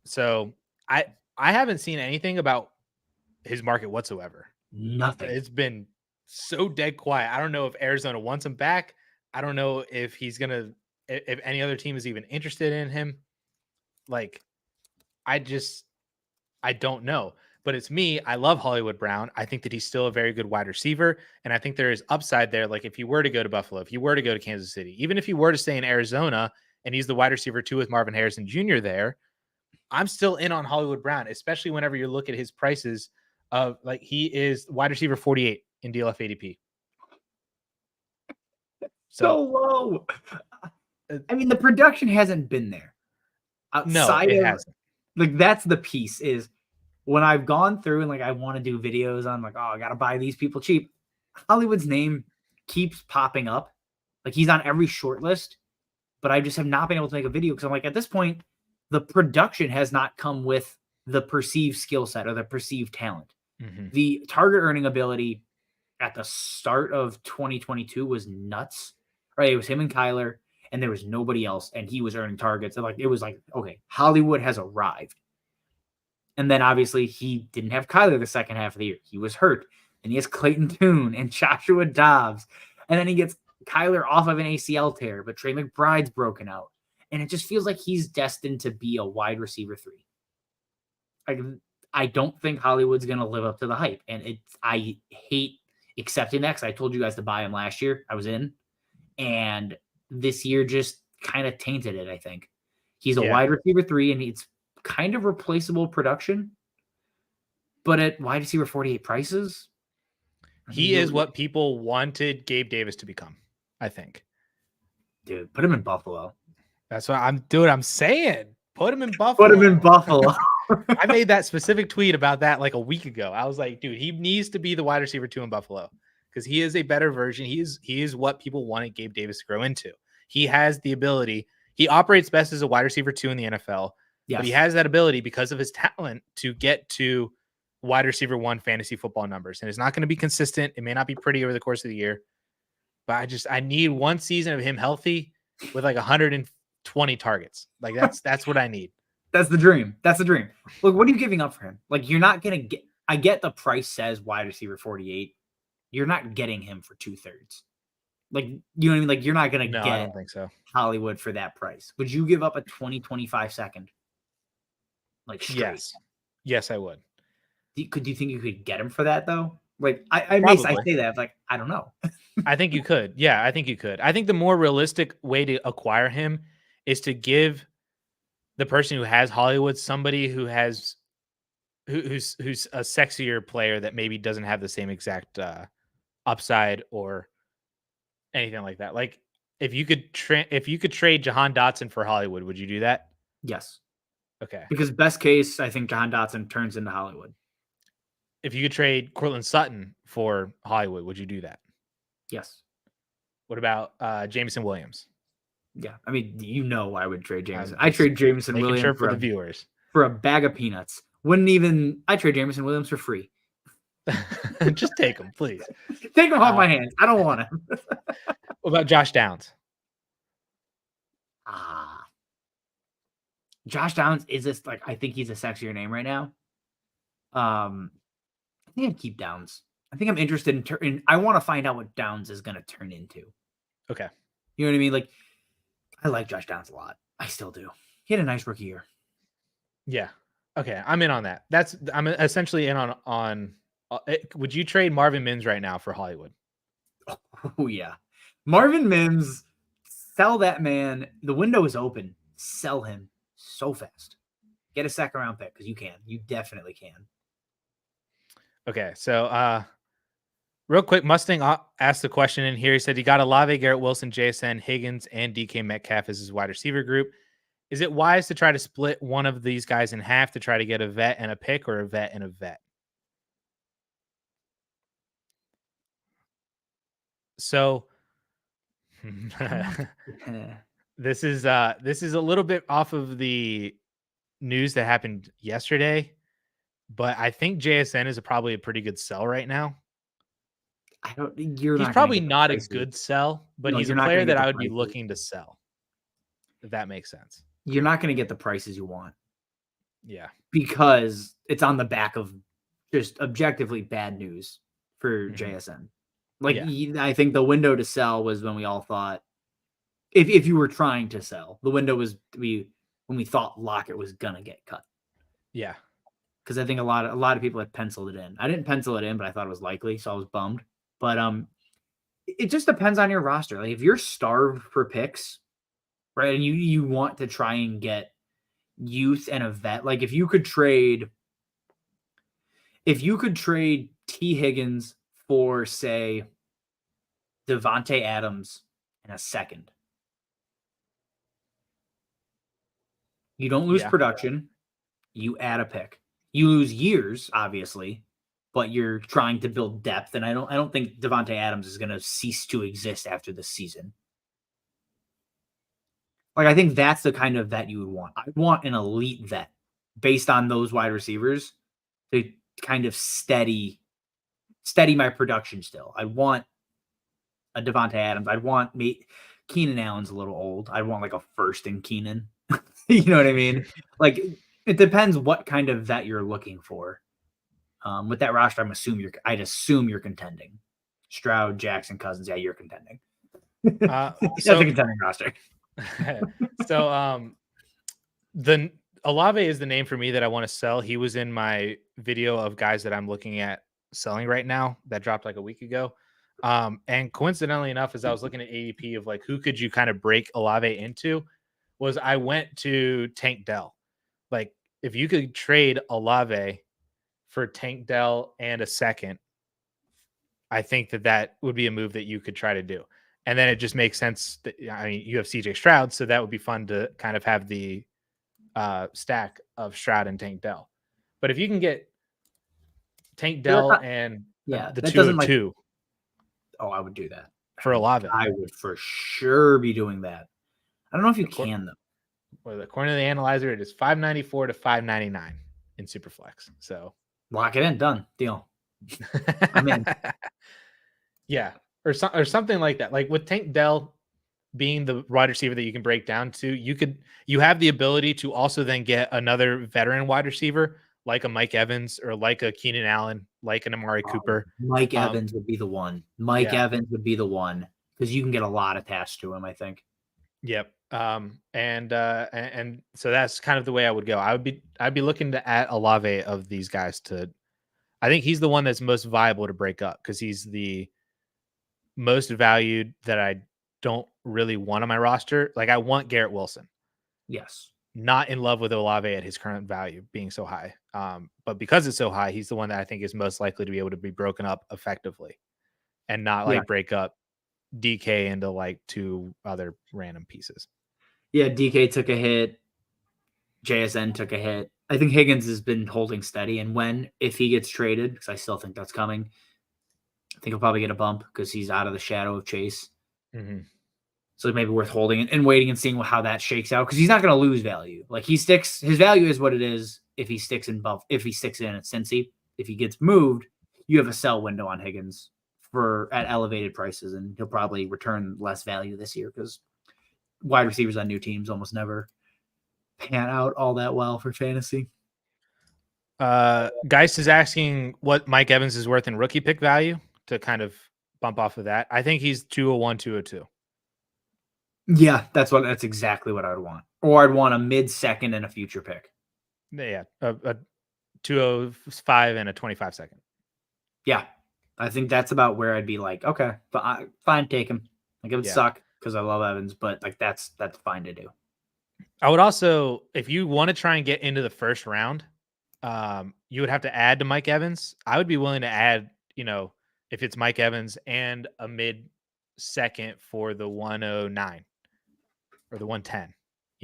So I haven't seen anything about his market whatsoever. Nothing. It's been so dead quiet. I don't know if Arizona wants him back. I don't know if if any other team is even interested in him. Like, I don't know. But it's me. I love Hollywood Brown. I think that he's still a very good wide receiver. And I think there is upside there. Like, if you were to go to Buffalo, if you were to go to Kansas City, even if you were to stay in Arizona and he's the wide receiver 2 with Marvin Harrison Jr. there, I'm still in on Hollywood Brown, especially whenever you look at his prices of, like, he is wide receiver 48 in DLF ADP. So low. I mean, the production hasn't been there. Outside it hasn't. Like, that's the piece is when I've gone through and like I want to do videos on like, oh, I gotta buy these people cheap. Hollywood's name keeps popping up. Like, he's on every short list, but I just have not been able to make a video because I'm like, at this point, the production has not come with the perceived skill set or the perceived talent. Mm-hmm. The target earning ability at the start of 2022 was nuts. Right? It was him and Kyler, and there was nobody else, and he was earning targets. And like, it was like, okay, Hollywood has arrived. And then obviously he didn't have Kyler the second half of the year. He was hurt. And he has Clayton Tune and Joshua Dobbs. And then he gets Kyler off of an ACL tear, but Trey McBride's broken out. And it just feels like he's destined to be a wide receiver 3. I don't think Hollywood's going to live up to the hype. And I hate accepting that because I told you guys to buy him last year. I was in. And this year just kind of tainted it, I think. He's a wide receiver 3, and it's kind of replaceable production. But at wide receiver 48 prices, he is what people wanted Gabe Davis to become, I think. Dude, put him in Buffalo. That's what I'm saying. Put him in Buffalo. Put him in Buffalo. I made that specific tweet about that like a week ago. I was like, dude, he needs to be the wide receiver 2 in Buffalo because he is a better version. He is what people wanted Gabe Davis to grow into. He has the ability. He operates best as a wide receiver 2 in the NFL. Yes. But he has that ability because of his talent to get to wide receiver 1 fantasy football numbers. And it's not going to be consistent. It may not be pretty over the course of the year. But I need one season of him healthy with like 120 targets. Like that's what I need. That's the dream. That's the dream. Look, what are you giving up for him? Like, you're not going to get, I get the price says wide receiver 48. You're not getting him for 2/3. Like, you know what I mean? Like, you're not going to get I don't think so. Hollywood for that price. Would you give up a 20-25 second? Like, straight? Yes, I would. Do you think you could get him for that though? Like, I say that, like, I don't know. I think you could. Yeah, I think you could. I think the more realistic way to acquire him is to give the person who has Hollywood somebody who's a sexier player that maybe doesn't have the same exact upside or anything like that. Like, if you could trade Jahan Dotson for Hollywood, would you do that? Yes. Okay. Because best case, I think Jahan Dotson turns into Hollywood. If you could trade Courtland Sutton for Hollywood, would you do that? Yes. What about Jameson Williams? Yeah, I mean, I would trade Jameson. I trade Jameson Williams for the viewers for a bag of peanuts. I trade Jameson Williams for free. Just take him, please. Take him off my hands. I don't want him. What about Josh Downs? Josh Downs is this like, I think he's a sexier name right now. I think I'd keep Downs. I think I'm interested in I want to find out what Downs is going to turn into. Okay. You know what I mean? Like, I like Josh Downs a lot. I still do. He had a nice rookie year. Yeah. Okay. I'm in on that. I'm essentially in on would you trade Marvin Mims right now for Hollywood? Oh yeah. Marvin Mims, sell that man. The window is open. Sell him so fast. Get a second round pick because you can. You definitely can. Okay. So real quick, Mustang asked the question in here. He said he got Olave, Garrett Wilson, JSN, Higgins, and DK Metcalf as his wide receiver group. Is it wise to try to split one of these guys in half to try to get a vet and a pick, or a vet and a vet? So this is a little bit off of the news that happened yesterday. but I think JSN is probably a pretty good sell right now. You're He's not going to probably get the not a prices. good sell, but No, he's a you're not going player to get that the I would be prices. looking to sell. If that makes sense. You're not going to get the prices you want. Yeah. Because it's on the back of just objectively bad news for Mm-hmm. JSN. Like, Yeah. I think the window to sell was when we all thought, if you were trying to sell, the window was when we thought Lockett was gonna get cut. Yeah. Because I think a lot of people had penciled it in. I didn't pencil it in, but I thought it was likely, so I was bummed. But it just depends on your roster. Like if you're starved for picks, right, and you want to try and get youth and a vet, like if you could trade T. Higgins for, say, Devontae Adams in a second, you don't lose production. You add a pick. You lose years, obviously, but you're trying to build depth. And I don't think Devontae Adams is going to cease to exist after this season. Like I think that's the kind of vet you would want. I want an elite vet based on those wide receivers to kind of steady my production still. I want a Devontae Adams. I'd want me. Keenan Allen's a little old. I'd want like a first in Keenan. You know what I mean? Like it depends what kind of vet you're looking for. With that roster, I'd assume you're contending. Stroud, Jackson, Cousins. Yeah, you're contending. That's a contending roster. So the Olave is the name for me that I want to sell. He was in my video of guys that I'm looking at selling right now that dropped like a week ago. And coincidentally enough, as I was looking at ADP of like who could you kind of break Olave into, was I went to Tank Dell. Like if you could trade Olave for Tank Dell and a second, I think that would be a move that you could try to do. And then it just makes sense that, I mean, you have CJ Stroud, so that would be fun to kind of have the stack of Stroud and Tank Dell. But if you can get Tank Dell and the 202, I would do that for Olave. I would for sure be doing that. I don't know if you can though. Well, according to the analyzer, it is 594 to 599 in Superflex. So lock it in, done, deal. I'm in. Yeah, or something like that. Like with Tank Dell being the wide receiver that you can break down to, you have the ability to also then get another veteran wide receiver like a Mike Evans or like a Keenan Allen, like an Amari Cooper. Mike Evans would be the one. Evans would be the one because you can get a lot attached to him, I think. Yep. And so that's kind of the way I would go. I'd be looking to add Olave of these guys to. I think he's the one that's most viable to break up because he's the most valued that I don't really want on my roster. Like I want Garrett Wilson. Yes. Not in love with Olave at his current value being so high. But because it's so high, he's the one that I think is most likely to be able to be broken up effectively and not like break up DK into like two other random pieces. Yeah, DK took a hit. JSN took a hit. I think Higgins has been holding steady. And if he gets traded, because I still think that's coming, I think he'll probably get a bump because he's out of the shadow of Chase. Mm-hmm. So it may be worth holding and waiting and seeing how that shakes out because he's not going to lose value. Like his value is what it is if he sticks in at Cincy. If he gets moved, you have a sell window on Higgins at elevated prices, and he'll probably return less value this year because wide receivers on new teams almost never pan out all that well for fantasy. Geist is asking what Mike Evans is worth in rookie pick value to kind of bump off of that. I think he's 201, 202. Yeah, that's exactly what I would want. Or I'd want a mid-second and a future pick. Yeah, a 205 and a 25 second. Yeah, I think that's about where I'd be like, okay, fine, take him. Like it would suck because I love Evans, but like that's fine to do. I would also, if you want to try and get into the first round, you would have to add to Mike Evans. I would be willing to add, if it's Mike Evans and a mid second for the 109 or the 110.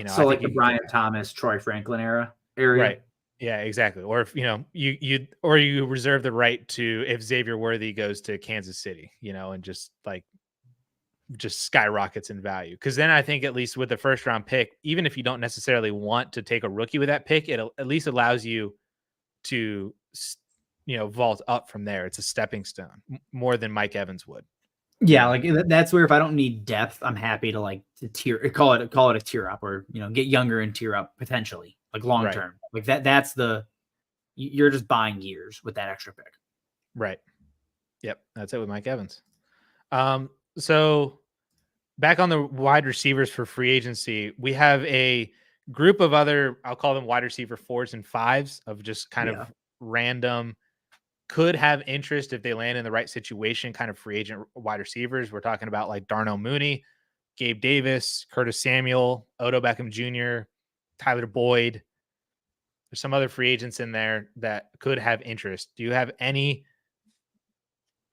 So like the Brian Thomas, Troy Franklin area. Right. Yeah, exactly. Or if you reserve the right to, if Xavier Worthy goes to Kansas City, and just skyrockets in value. Because then I think at least with the first round pick, even if you don't necessarily want to take a rookie with that pick, it at least allows you to, vault up from there. It's a stepping stone more than Mike Evans would. Yeah, like that's where if I don't need depth, I'm happy to like to call it a tier up, or get younger and tier up potentially, like long term. Like that's you're just buying years with that extra pick. Right. Yep, that's it with Mike Evans. So back on the wide receivers for free agency, we have a group of other, I'll call them wide receiver 4s and 5s of just kind of random, could have interest if they land in the right situation, kind of free agent wide receivers. We're talking about like Darnell Mooney, Gabe Davis, Curtis Samuel, Odell Beckham Jr., Tyler Boyd. There's some other free agents in there that could have interest. Do you have any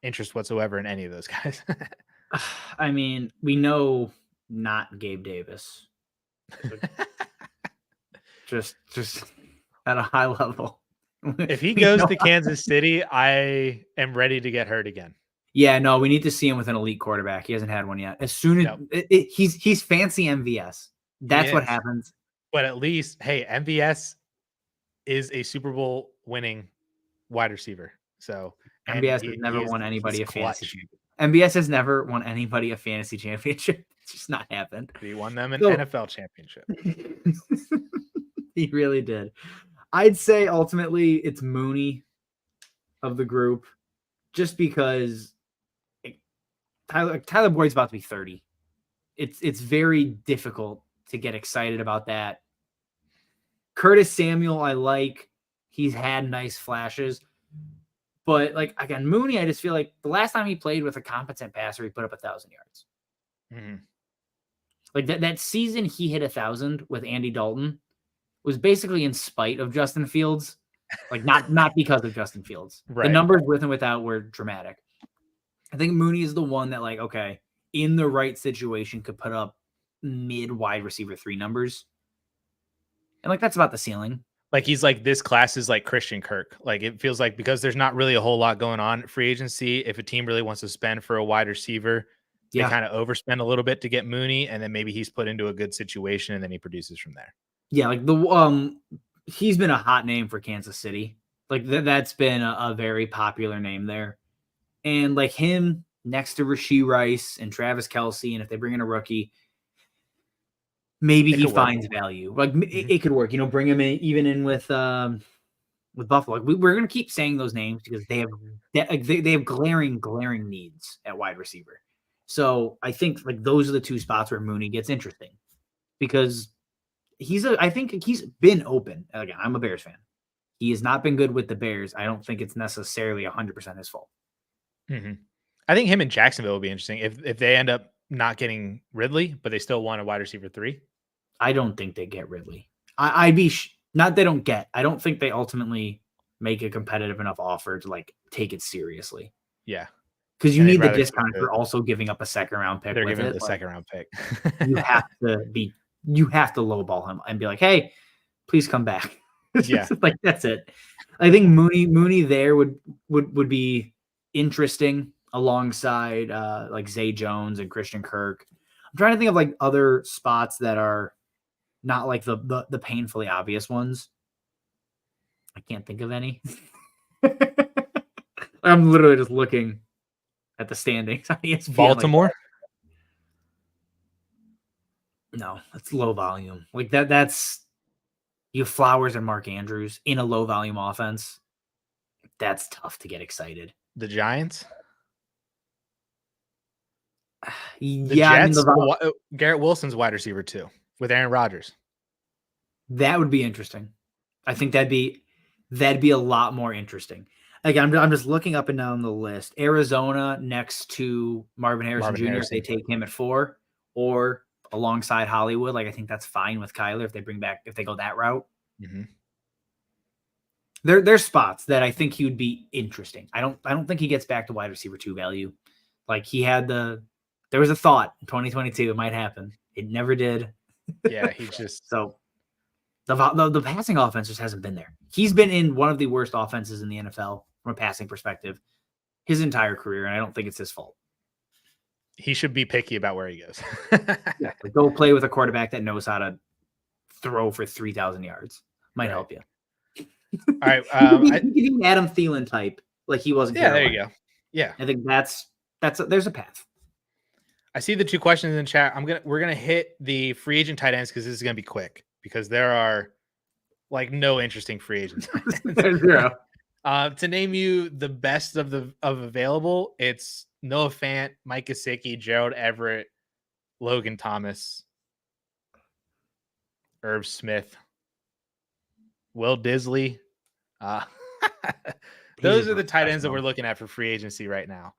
interest whatsoever in any of those guys? I mean, we know not Gabe Davis. just at a high level. If he goes to Kansas City, I am ready to get hurt again. Yeah, no, we need to see him with an elite quarterback. He hasn't had one yet. As soon as he's fancy MVS. That's what happens. But at least, hey, MVS is a Super Bowl winning wide receiver. So MVS has never won anybody a fantasy championship. MVS has never won anybody a fantasy championship. It's just not happened. He won them an NFL championship. He really did. I'd say ultimately it's Mooney of the group, just because Tyler Boyd's about to be 30. It's very difficult to get excited about that. Curtis Samuel, I like. He's had nice flashes. But, like, again, Mooney, I just feel like the last time he played with a competent passer, he put up 1,000 yards. Mm-hmm. Like, that season he hit 1,000 with Andy Dalton was basically in spite of Justin Fields. Like, not because of Justin Fields. Right. The numbers with and without were dramatic. I think Mooney is the one that, like, okay, in the right situation could put up mid-wide receiver 3 numbers. And, like, that's about the ceiling. Like, he's like, this class is like Christian Kirk. Like, it feels like because there's not really a whole lot going on at free agency, if a team really wants to spend for a wide receiver, they kind of overspend a little bit to get Mooney, and then maybe he's put into a good situation, and then he produces from there. Yeah, like he's been a hot name for Kansas City. Like, that's been a very popular name there. And, like, him next to Rashee Rice and Travis Kelce, and if they bring in a rookie, maybe he finds value. Like, it could work. Bring him in, even in with Buffalo. Like, we're going to keep saying those names because they have glaring needs at wide receiver. So I think, like, those are the two spots where Mooney gets interesting, because I think he's been open. Again, I'm a Bears fan. He has not been good with the Bears. I don't think it's necessarily 100% his fault. Mm-hmm. I think him in Jacksonville will be interesting if they end up not getting Ridley, but they still want a wide receiver 3. I don't think they get Ridley. I'd be not they don't get. I don't think they ultimately make a competitive enough offer to, like, take it seriously. Yeah, because you need the discount for also giving up a second-round pick. They're giving up the second-round pick. You have to lowball him and be like, "Hey, please come back." Yeah, like, that's it. I think Mooney there would be interesting alongside like Zay Jones and Christian Kirk. I'm trying to think of, like, other spots that are not like the painfully obvious ones. I can't think of any. I'm literally just looking at the standings on ESPN. Baltimore? No, that's low volume. Like, that's you have Flowers and Mark Andrews in a low volume offense. That's tough to get excited. The Giants? The Jets, Garrett Wilson's wide receiver 2 with Aaron Rodgers. That would be interesting. I think that'd be a lot more interesting. Again, I'm just looking up and down the list. Arizona next to Marvin Harrison Jr. If they take him at 4, or alongside Hollywood, like, I think that's fine with Kyler if they go that route. Mm-hmm. There's spots that I think he would be interesting. I don't think he gets back to wide receiver 2 value. Like, there was a thought in 2022 it might happen. It never did. Yeah, he just so the passing offense just hasn't been there. He's been in one of the worst offenses in the NFL from a passing perspective his entire career, and I don't think it's his fault. He should be picky about where he goes. Yeah, go play with a quarterback that knows how to throw for 3,000 yards. Might help you. All right. He could be an Adam Thielen type, like he was in Yeah, there Carolina. you go. Yeah. I think there's a path. I see the 2 questions in the chat. We're gonna hit the free agent tight ends because this is gonna be quick because there are like no interesting free agents. There's zero. To name you the best of available, it's Noah Fant, Mike Gesicki, Gerald Everett, Logan Thomas, Irv Smith, Will Disley. Those are the tight ends that we're looking at for free agency right now.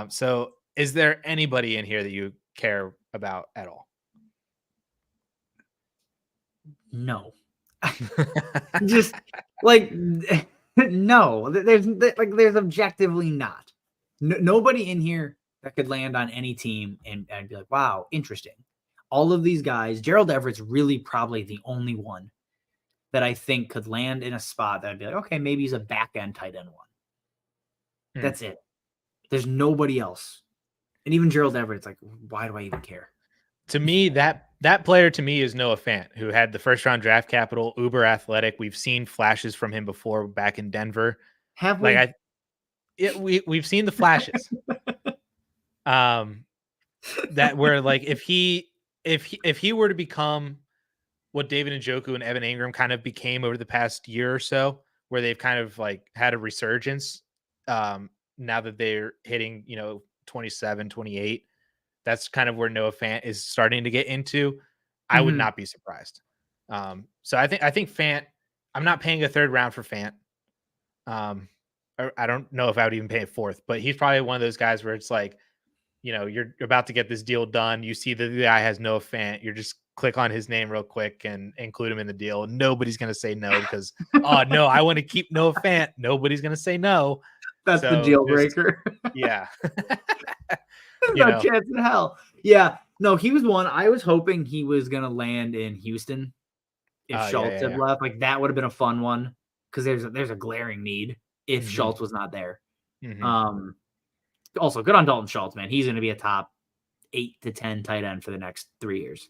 So is there anybody in here that you care about at all? No. Just like no. There's objectively not. Nobody in here that could land on any team and be like, wow, interesting. All of these guys, Gerald Everett's really probably the only one that I think could land in a spot that I'd be like, okay, maybe he's a back end tight end one. That's it. There's nobody else. And even Gerald Everett's like, why do I even care? To me, that player to me is Noah Fant, who had the first round draft capital, uber athletic. We've seen flashes from him before back in Denver. Have we? We've seen the flashes. That where like if he were to become what David Njoku and Evan Ingram kind of became over the past year or so, where they've kind of like had a resurgence, now that they're hitting, 27, 28, that's kind of where Noah Fant is starting to get into. I would not be surprised. So I think Fant, I'm not paying a third round for Fant. I don't know if I would even pay a fourth, but he's probably one of those guys where it's like, you're about to get this deal done. You see the guy has Noah Fant. You're just click on his name real quick and include him in the deal. Nobody's going to say no because, oh, no, I want to keep Noah Fant. Nobody's going to say no. That's the deal breaker. Yeah. No chance in hell. Yeah. No, he was one. I was hoping he was going to land in Houston if Schultz had left. Like, that would have been a fun one because there's a glaring need if Schultz was not there. Also, good on Dalton Schultz, man. He's going to be a top 8 to 10 tight end for the next 3 years.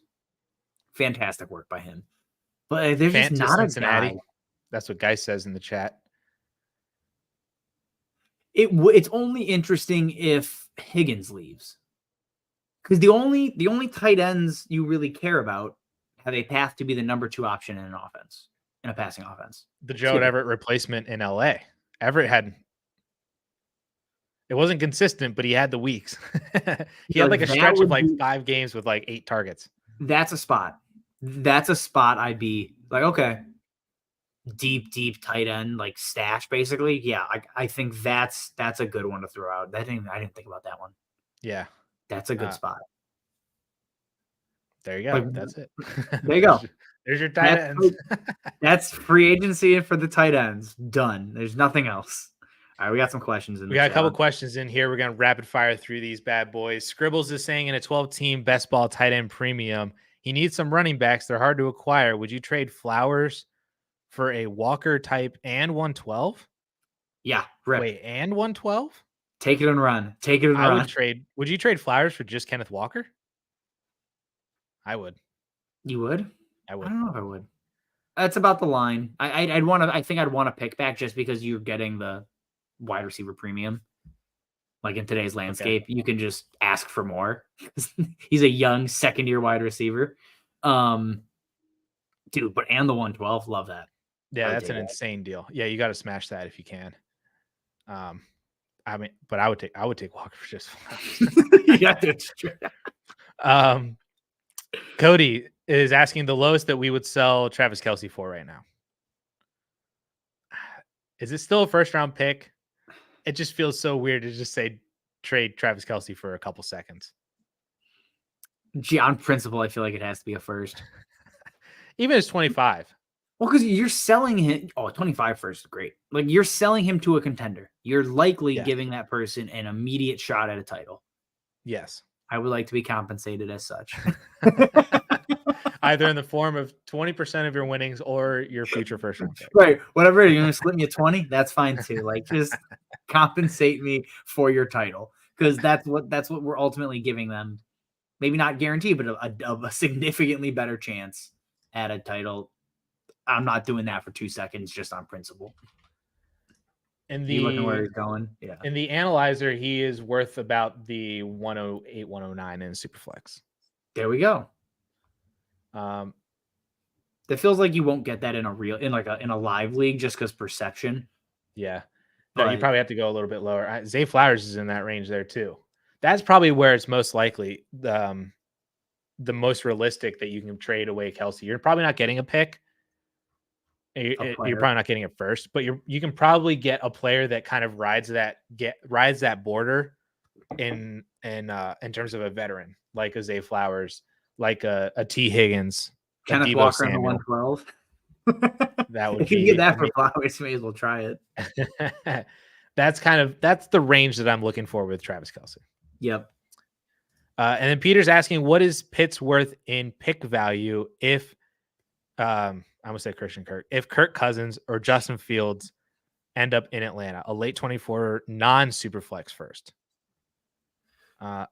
Fantastic work by him. But there's just not Cincinnati. A guy. That's what Guy says in the chat. It's only interesting if Higgins leaves, because the only tight ends you really care about have a path to be the number 2 option in an offense, in a passing offense. The Gerald Everett replacement in LA. Everett had. It wasn't consistent, but he had the weeks. He had like a stretch of like 5 games with like 8 targets. That's a spot. That's a spot I'd be like, okay, deep tight end, like stash, basically. Yeah, I think that's a good one to throw out. I didn't think about that one. Yeah. That's a good spot. There you go. Like, that's it. There you go. There's your tight ends. That's free agency for the tight ends. Done. There's nothing else. All right, we got some questions in. We got a couple questions in here. We're going to rapid fire through these bad boys. Scribbles is saying in a 12-team best ball tight end premium, he needs some running backs. They're hard to acquire. Would you trade Flowers for a Walker type and 112? Yeah. Rip. Wait, and 112? Take it and run. Would you trade Flowers for just Kenneth Walker? I would. You would? I would. I don't know if I would. That's about the line. I think I'd want to pick back just because you're getting the wide receiver premium. Like in today's landscape, you can just ask for more. He's a young second-year wide receiver. Dude, but and the 112, love that. Yeah, that's an insane deal. Yeah, you got to smash that if you can. I mean, but I would take Walker for just yeah, that's true. Cody is asking the lowest that we would sell Travis Kelce for right now. Is it still a first-round pick? It just feels so weird to just say trade Travis Kelce for a couple seconds. Gee, on principle, I feel like it has to be a first. Even as 25. Well, because you're selling him. Oh, 25 first is great. Like, you're selling him to a contender. You're likely giving that person an immediate shot at a title. Yes. I would like to be compensated as such. Either in the form of 20% of your winnings or your future first round pick. Right. Whatever. You're going to slip me a 20. That's fine too. Like, just compensate me for your title. Because that's what we're ultimately giving them. Maybe not guaranteed, but a significantly better chance at a title. I'm not doing that for 2 seconds just on principle. And You looking where he's going? Yeah. In the analyzer, he is worth about the 108, 109 in Superflex. There we go. That feels like you won't get that in a live league just because perception. Yeah. No, you probably have to go a little bit lower. Zay Flowers is in that range there too. That's probably where it's most likely the most realistic that you can trade away Kelsey. You're probably not getting a pick. You're probably not getting it first, but you can probably get a player that kind of rides that border in terms of a veteran, like a Zay Flowers, like a T Higgins, Kenneth Walker in the 112. That would if you get that for Flowers, you may as well try it. That's the range that I'm looking for with Travis Kelce. Yep. And then Peter's asking, what is Pitts worth in pick value if I almost said Christian Kirk. If Kirk Cousins or Justin Fields end up in Atlanta, a late 24 non-super flex first. I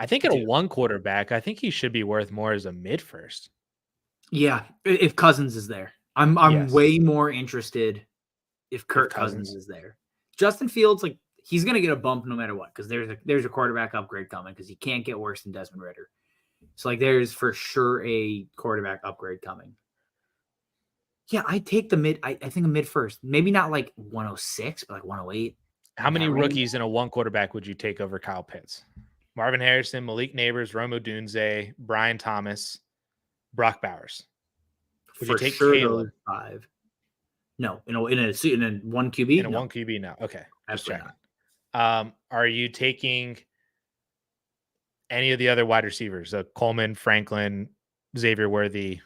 think at a one quarterback, I think he should be worth more as a mid first. Yeah, if Cousins is there. I'm way more interested if Kirk Cousins is there. Justin Fields, like, he's going to get a bump no matter what, because there's a quarterback upgrade coming, because he can't get worse than Desmond Ridder. So, like, there's for sure a quarterback upgrade coming. Yeah, I take the mid. I think a mid first. Maybe not like 106, but like 108. How many rookies in a one quarterback would you take over Kyle Pitts? Marvin Harrison, Malik Neighbors, Rome Odunze, Brian Thomas, Brock Bowers. Would you take Caleb? 5? No, in a one QB. In a one QB, no. Okay, just checking. Are you taking any of the other wide receivers? Coleman, Franklin, Xavier Worthy.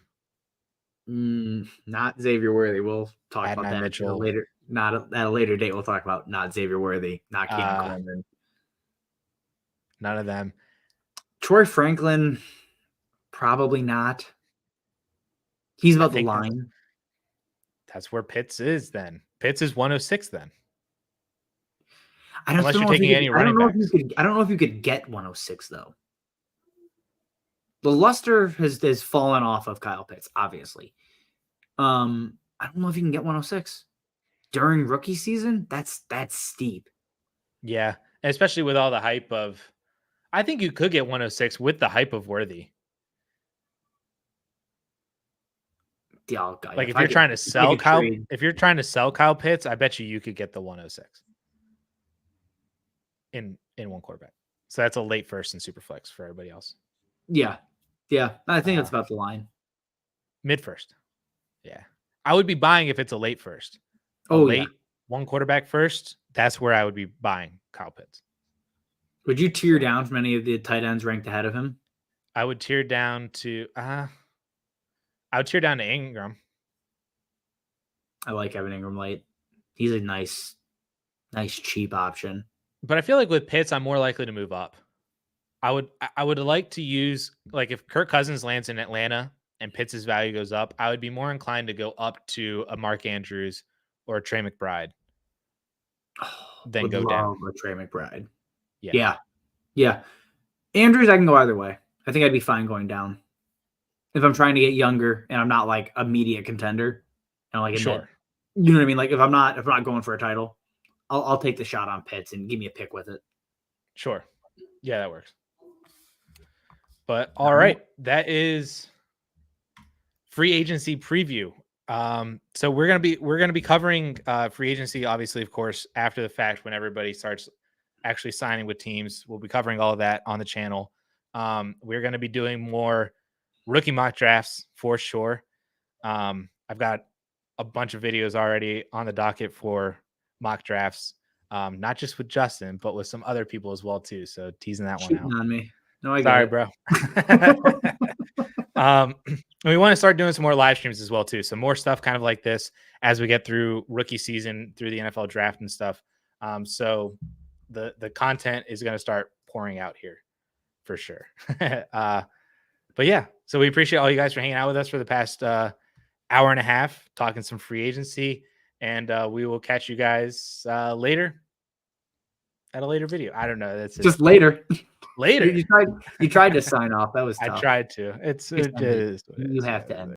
Not Xavier Worthy. We'll talk about that Mitchell. Later. Not at a later date. We'll talk about not Xavier Worthy, not Keenan Coleman. None of them. Troy Franklin, probably not. He's about the line. That's where Pitts is. Then Pitts is 106. Then unless you're taking any running backs. I don't know if you could get 106 though. The luster has fallen off of Kyle Pitts, obviously. I don't know if you can get 106 during rookie season. That's steep. Yeah, especially with all the hype of. I think you could get 106 with the hype of Worthy. Yeah, like if you're trying to sell Kyle Pitts, I bet you could get the 106 in one quarterback. So that's a late first in Superflex for everybody else. Yeah. Yeah, I think that's about the line. Mid first. Yeah. I would be buying if it's a late first. One quarterback first, that's where I would be buying Kyle Pitts. Would you tier down from any of the tight ends ranked ahead of him? I would tier down to Ingram. I like Evan Ingram late. He's a nice cheap option. But I feel like with Pitts, I'm more likely to move up. I would like to use, like, if Kirk Cousins lands in Atlanta and Pitts' value goes up, I would be more inclined to go up to a Mark Andrews or a Trey McBride than go down. A Trey McBride. Yeah. Andrews, I can go either way. I think I'd be fine going down. If I'm trying to get younger and I'm not like a media contender, sure. You know what I mean? Like if I'm not going for a title, I'll take the shot on Pitts and give me a pick with it. Sure. Yeah, that works. But all right, that is free agency preview. So we're gonna be covering free agency, obviously, of course, after the fact when everybody starts actually signing with teams. We'll be covering all of that on the channel. We're gonna be doing more rookie mock drafts for sure. I've got a bunch of videos already on the docket for mock drafts, not just with Justin, but with some other people as well too. So teasing that one out. On me. No, sorry, bro. We want to start doing some more live streams as well too. So more stuff kind of like this as we get through rookie season, through the NFL draft and stuff. So the content is going to start pouring out here for sure. But yeah, so we appreciate all you guys for hanging out with us for the past hour and a half, talking some free agency, and we will catch you guys later at a later video. I don't know. That's just later. Later. You tried to sign off. That was tough. I tried to. It is. You have to end.